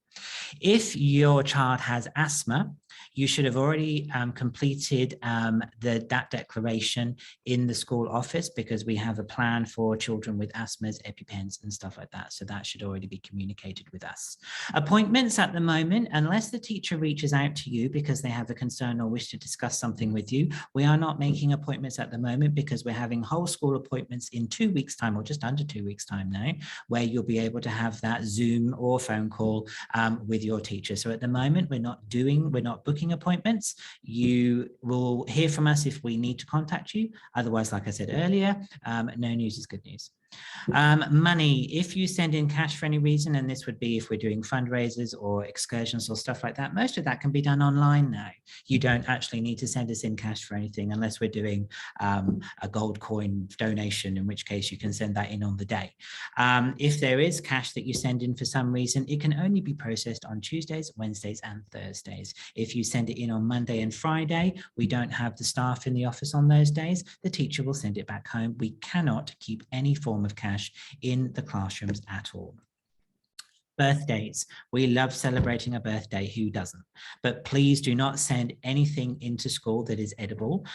If your child has asthma, you should have already completed that declaration in the school office, because we have a plan for children with asthmas, EpiPens and stuff like that. So that should already be communicated with us. Appointments at the moment, unless the teacher reaches out to you because they have a concern or wish to discuss something with you, we are not making appointments at the moment, because we're having whole school appointments in 2 weeks' time, or just under 2 weeks' time now, where you'll be able to have that Zoom or phone call with your teacher. So at the moment, we're not booking appointments. You will hear from us if we need to contact you. Otherwise, like I said earlier, no news is good news. Money, if you send in cash for any reason, and this would be if we're doing fundraisers or excursions or stuff like that, most of that can be done online now. You don't actually need to send us in cash for anything, unless we're doing a gold coin donation, in which case you can send that in on the day. If there is cash that you send in for some reason, it can only be processed on Tuesdays, Wednesdays and Thursdays. If you send it in on Monday and Friday, we don't have the staff in the office on those days. The teacher will send it back home. We cannot keep any form of cash in the classrooms at all. Birthdays. We love celebrating a birthday. Who doesn't? But please do not send anything into school that is edible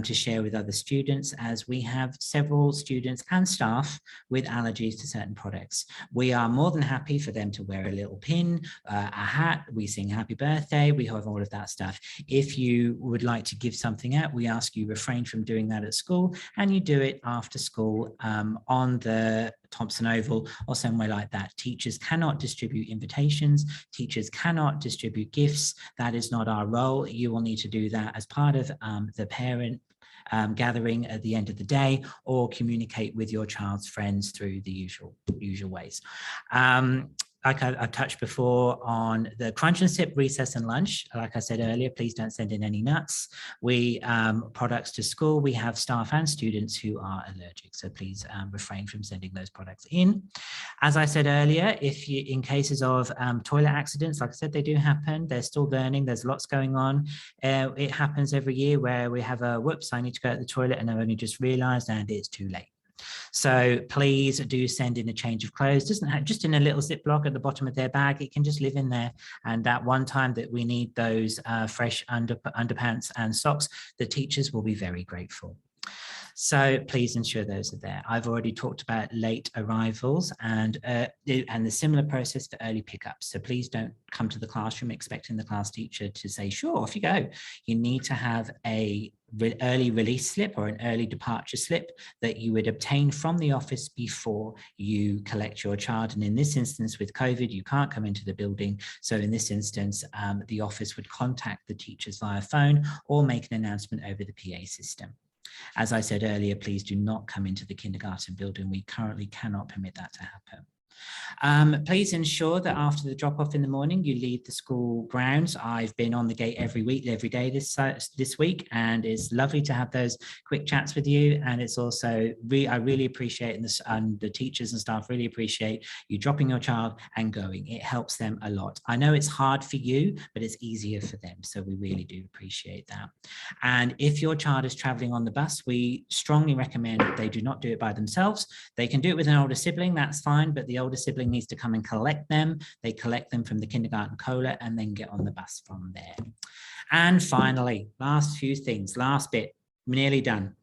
to share with other students, as we have several students and staff with allergies to certain products. We are more than happy for them to wear a little pin, a hat. We sing happy birthday. We have all of that stuff. If you would like to give something out, we ask you refrain from doing that at school, and you do it after school on the Thompson Oval or somewhere like that. Teachers cannot distribute invitations. Teachers cannot distribute gifts. That is not our role. You will need to do that as part of the parent gathering at the end of the day, or communicate with your child's friends through the usual ways. Like I touched before on the crunch and sip, recess and lunch. Like I said earlier, please don't send in any nuts. We products to school. We have staff and students who are allergic, so please refrain from sending those products in. As I said earlier, if you, in cases of toilet accidents, like I said, they do happen. They're still learning. There's lots going on. It happens every year where we have a whoops, I need to go to the toilet and I've only just realized, and it's too late. So please do send in a change of clothes. Doesn't have, just in a little Ziploc at the bottom of their bag. It can just live in there. And that one time that we need those fresh underpants and socks, the teachers will be very grateful. So please ensure those are there. I've already talked about late arrivals and the similar process for early pickups. So please don't come to the classroom expecting the class teacher to say, sure, off you go. You need to have a early release slip or an early departure slip that you would obtain from the office before you collect your child. And in this instance with COVID, you can't come into the building. So in this instance, the office would contact the teachers via phone or make an announcement over the PA system. As I said earlier, please do not come into the kindergarten building. We currently cannot permit that to happen. Please ensure that after the drop-off in the morning, you leave the school grounds. I've been on the gate every day this week, and it's lovely to have those quick chats with you. And it's also, I really appreciate this, and the teachers and staff really appreciate you dropping your child and going. It helps them a lot. I know it's hard for you, but it's easier for them. So we really do appreciate that. And if your child is traveling on the bus, we strongly recommend that they do not do it by themselves. They can do it with an older sibling, that's fine, but the older sibling needs to come and collect them. They collect them from the kindergarten cola and then get on the bus from there. And finally, last few things, last bit, nearly done.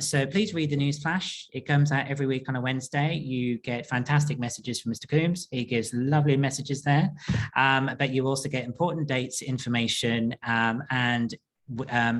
So please read the news flash. It comes out every week on a Wednesday. You get fantastic messages from Mr. Coombs. He gives lovely messages there, but you also get important dates, information, and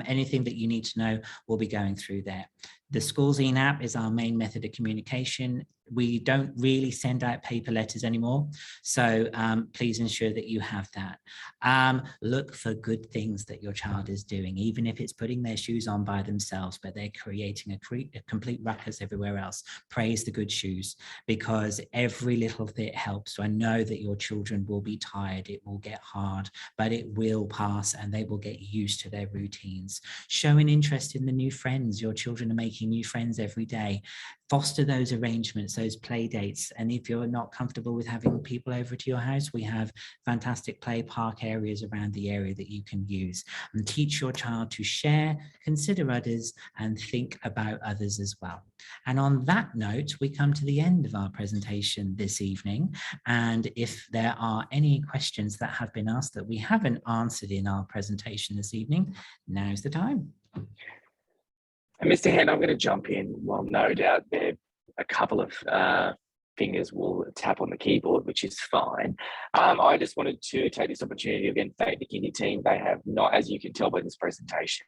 anything that you need to know will be going through there. The Schoolzine app is our main method of communication. We don't really send out paper letters anymore. So please ensure that you have that. Look for good things that your child is doing, even if it's putting their shoes on by themselves, but they're creating a complete ruckus everywhere else. Praise the good shoes, because every little bit helps. So I know that your children will be tired. It will get hard, but it will pass and they will get used to their routines. Show an interest in the new friends. Your children are making new friends every day. foster those arrangements, those play dates. And if you're not comfortable with having people over to your house, we have fantastic play park areas around the area that you can use. And teach your child to share, consider others, and think about others as well. And on that note, we come to the end of our presentation this evening. And if there are any questions that have been asked that we haven't answered in our presentation this evening, now's the time. And Mr. Hand, I'm going to jump in. Well, no doubt there a couple of fingers will tap on the keyboard, which is fine. I just wanted to take this opportunity again, thank the Kindy team. They have not, as you can tell by this presentation,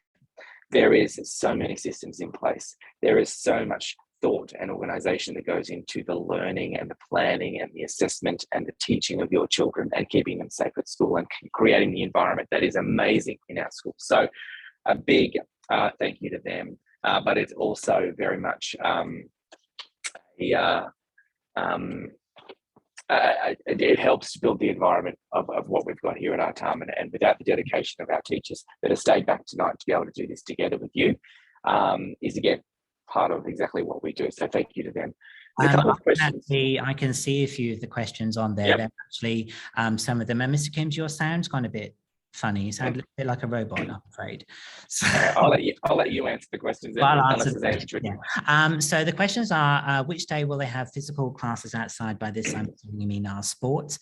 there is so many systems in place. There is so much thought and organisation that goes into the learning and the planning and the assessment and the teaching of your children and keeping them safe at school and creating the environment that is amazing in our school. So a big thank you to them. But it's also very much it helps to build the environment of what we've got here at Artarmon, and without the dedication of our teachers that have stayed back tonight to be able to do this together with you is again part of exactly what we do. So thank you to them. A couple of questions. I can see a few of the questions on there. Yep. They're actually some of them. And Mr. Coombs, your sound's gone a bit funny. You sound a bit like a robot, I'm afraid. So, I'll let you answer the questions. I'll answer the questions, yeah. So the questions are, which day will they have physical classes outside? By this, I'm assuming you mean our sports.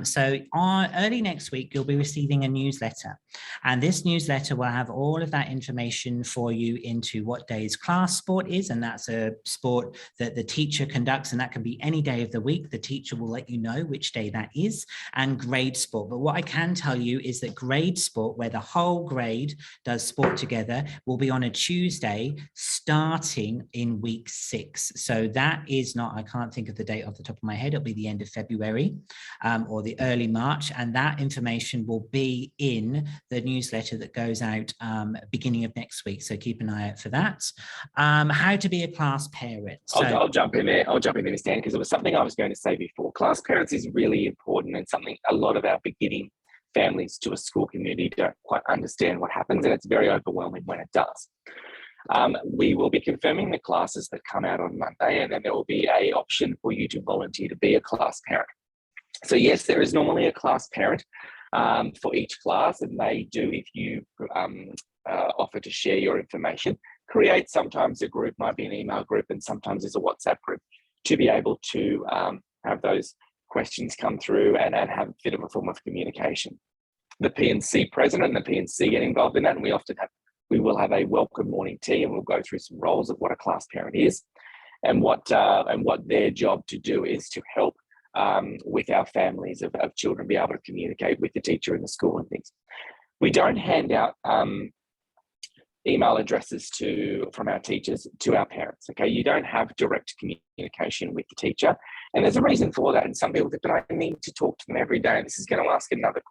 So early next week, you'll be receiving a newsletter. And this newsletter will have all of that information for you into what days class sport is. And that's a sport that the teacher conducts, and that can be any day of the week. The teacher will let you know which day that is, and grade sport. But what I can tell you is that grade sport, where the whole grade does sport together, will be on a Tuesday starting in week 6. So that is not, I can't think of the date off the top of my head, it'll be the end of February or the early March, and that information will be in the newsletter that goes out beginning of next week. So keep an eye out for that. How to be a class parent. So, I'll jump in there, Stan, because it was something I was going to say before. Class parents is really important, and something a lot of our beginning families to a school community don't quite understand what happens, and it's very overwhelming when it does. We will be confirming the classes that come out on Monday, and then there will be an option for you to volunteer to be a class parent. So yes, there is normally a class parent for each class, and they do, if you offer to share your information, create sometimes a group, might be an email group, and sometimes it's a WhatsApp group, to be able to have those questions come through and have a bit of a form of communication. The P&C president and the P&C get involved in that, and we will have a welcome morning tea, and we'll go through some roles of what a class parent is and what their job to do is to help with our families of children be able to communicate with the teacher in the school and things. We don't hand out email addresses from our teachers to our parents. Okay, you don't have direct communication with the teacher, and there's a reason for that. And some people think, but I need to talk to them every day. And this is going to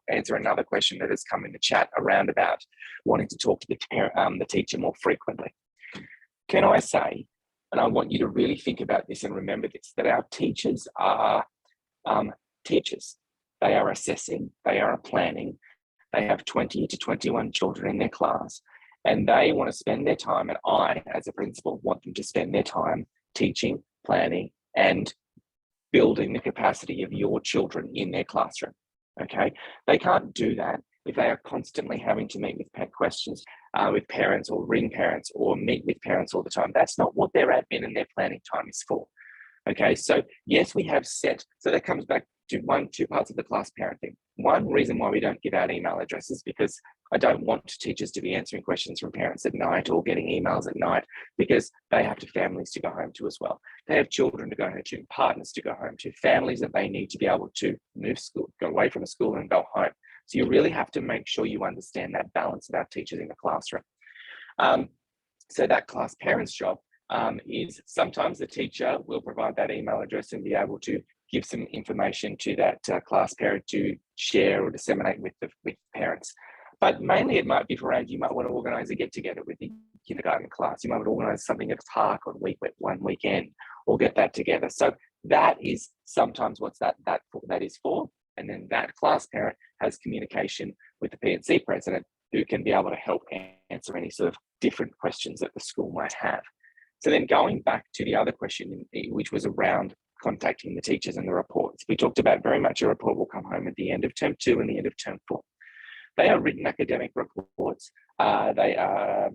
answer another question that has come in the chat around about wanting to talk to the teacher more frequently. Can I say, and I want you to really think about this and remember this, that our teachers are teachers. They are assessing, they are planning. They have 20 to 21 children in their class, and they want to spend their time, and I, as a principal, want them to spend their time teaching, planning, and building the capacity of your children in their classroom. Okay, they can't do that if they are constantly having to meet with questions with parents, or ring parents, or meet with parents all the time. That's not what their admin and their planning time is for. Okay, so yes, we have set, so that comes back to two parts of the class parenting. One reason why we don't give out email addresses, because I don't want teachers to be answering questions from parents at night or getting emails at night, because they have families to go home to as well. They have children to go home to, partners to go home to, families that they need to be able to go away from a school and go home. So you really have to make sure you understand that balance of our teachers in the classroom. So that class parent's job is sometimes the teacher will provide that email address and be able to give some information to that class parent to share or disseminate with parents. But mainly it might be around, you might want to organise a get-together with the kindergarten class. You might organise something at a park on one weekend, or get that together. So that is sometimes what that is for. And then that class parent has communication with the P&C president, who can be able to help answer any sort of different questions that the school might have. So then going back to the other question, which was around contacting the teachers and the reports, we talked about very much a report will come home at the end of term 2 and the end of term 4. They are written academic reports. They are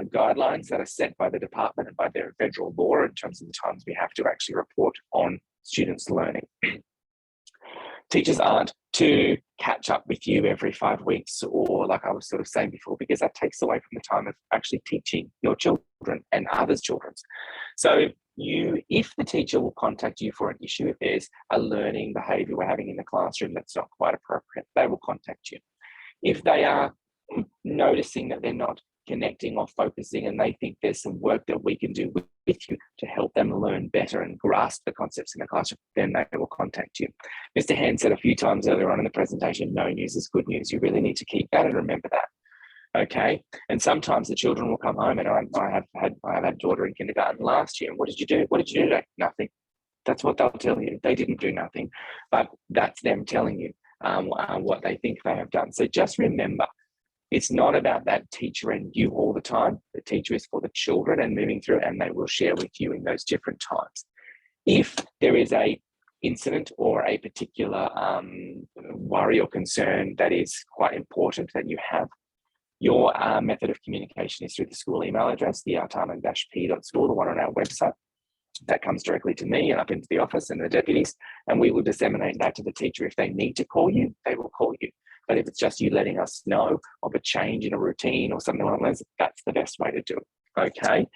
guidelines that are set by the department and by their federal law in terms of the times we have to actually report on students' learning. Teachers aren't to catch up with you every 5 weeks, or like I was sort of saying before, because that takes away from the time of actually teaching your children and others' children. So if the teacher will contact you for an issue, if there's a learning behaviour we're having in the classroom that's not quite appropriate, they will contact you. If they are noticing that they're not connecting or focusing and they think there's some work that we can do with you to help them learn better and grasp the concepts in the classroom, then they will contact you. Mr. Hand said a few times earlier on in the presentation, no news is good news. You really need to keep that and remember that. Okay. And sometimes the children will come home, and I have had a daughter in kindergarten last year. And what did you do? What did you do today? Nothing. That's what they'll tell you. They didn't do nothing, but that's them telling you what they think they have done. So just remember, it's not about that teacher and you all the time. The teacher is for the children and moving through, and they will share with you in those different times. If there is a incident or a particular worry or concern that is quite important that you have, your method of communication is through the school email address, the artarmon-p.school, the one on our website. That comes directly to me and up into the office and the deputies, and we will disseminate that to the teacher. If they need to call you, they will call you. But if it's just you letting us know of a change in a routine or something like that, that's the best way to do it. Okay.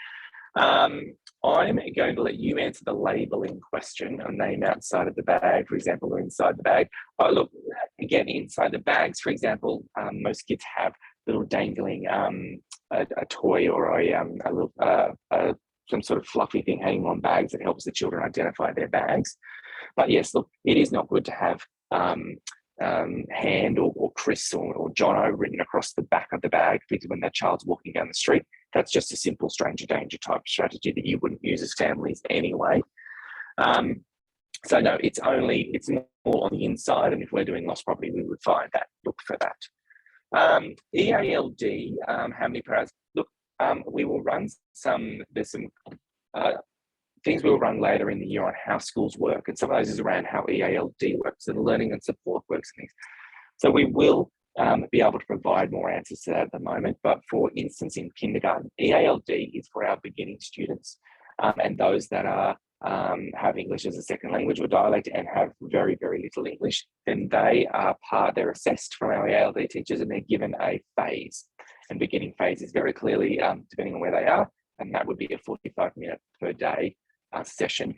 I'm going to let you answer the labelling question, a name outside of the bag, for example, or inside the bag. Oh, look, again, inside the bags, for example, most kids have little dangling a toy or a little some sort of fluffy thing hanging on bags that helps the children identify their bags. But yes, look, it is not good to have Hand or Chris or Jono written across the back of the bag, because when that child's walking down the street, that's just a simple stranger danger type strategy that you wouldn't use as families anyway. So no, it's more on the inside, and if we're doing lost property, we would look for that. EALD, how many per hour? Look, we will run there's some things we'll run later in the year on how schools work, and some of those is around how EALD works and learning and support works and things. So we will be able to provide more answers to that at the moment. But for instance, in kindergarten, EALD is for our beginning students and those that are have English as a second language or dialect and have very, very little English. Then they're assessed from our EALD teachers, and they're given a phase. And beginning phase is very clearly depending on where they are, and that would be a 45-minute per day session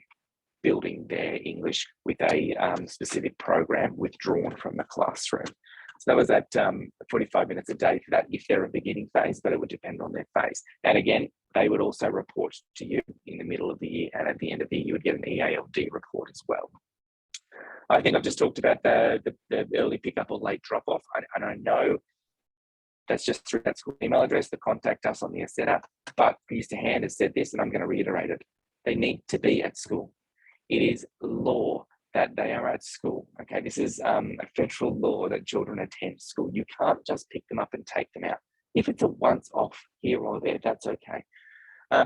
building their English with a specific program withdrawn from the classroom. So that was at 45 minutes a day for that if they're a beginning phase, but it would depend on their phase. And again, they would also report to you in the middle of the year, and at the end of the year, you would get an EALD report as well. I think I've just talked about the early pickup or late drop off. And I know that's just through that school email address, the contact us on the setup. But Mr. Hand has said this, and I'm going to reiterate it. They need to be at school. It is law that they are at school. Okay, this is a federal law that children attend school. You can't just pick them up and take them out. If it's a once off here or there, that's okay.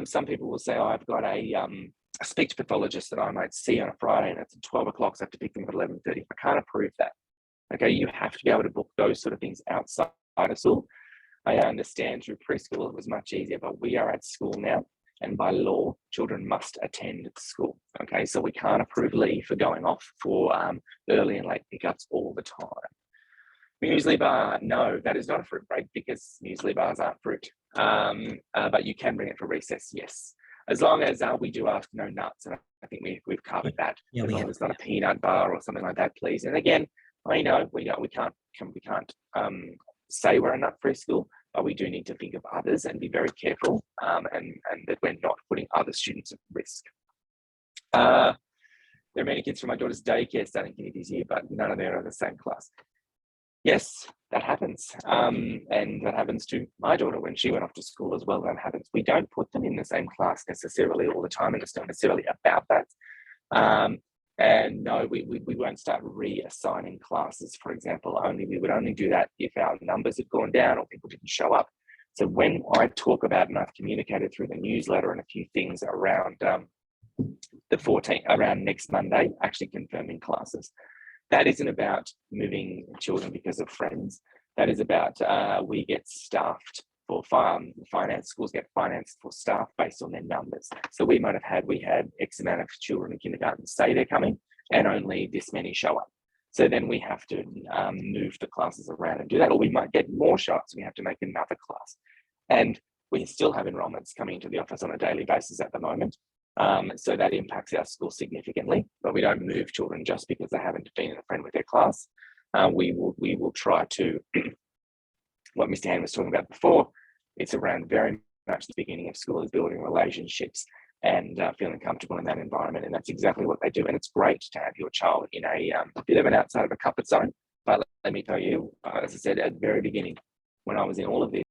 Some people will say, oh, I've got a speech pathologist that I might see on a Friday, and it's at 12 o'clock, so I have to pick them at 11:30. I can't approve that. Okay, you have to be able to book those sort of things outside of school. I understand through preschool it was much easier, but we are at school now, and by law, children must attend school. Okay, so we can't approve leave for going off for early and late pickups all the time. Muesli bar, no, that is not a fruit break because muesli bars aren't fruit. But you can bring it for recess, yes. As long as we do ask no nuts, and I think we've covered that. Yeah, as long as it's not a peanut bar or something like that, please. And again, I know we can't say we're a nut-free school, but we do need to think of others and be very careful, and that we're not putting other students at risk. There are many kids from my daughter's daycare starting kindy this year, but none of them are in the same class. Yes, that happens. And that happens to my daughter when she went off to school as well. That happens. We don't put them in the same class necessarily all the time, and it's not necessarily about that. And no, we won't start reassigning classes, for example. We would only do that if our numbers had gone down or people didn't show up. So when I talk about, and I've communicated through the newsletter and a few things around the 14th, around next Monday, actually confirming classes, that isn't about moving children because of friends. That is about we get staffed for finance, schools get financed for staff based on their numbers. So we had X amount of children in kindergarten say they're coming and only this many show up. So then we have to move the classes around and do that, or we might get more show ups. We have to make another class. And we still have enrollments coming into the office on a daily basis at the moment. So that impacts our school significantly, but we don't move children just because they haven't been in a friend with their class. We will try to, what Mr. Han was talking about before, it's around very much the beginning of school is building relationships and feeling comfortable in that environment. And that's exactly what they do. And it's great to have your child in a bit of an outside of a comfort zone. But let me tell you, as I said at the very beginning, when I was in all of this,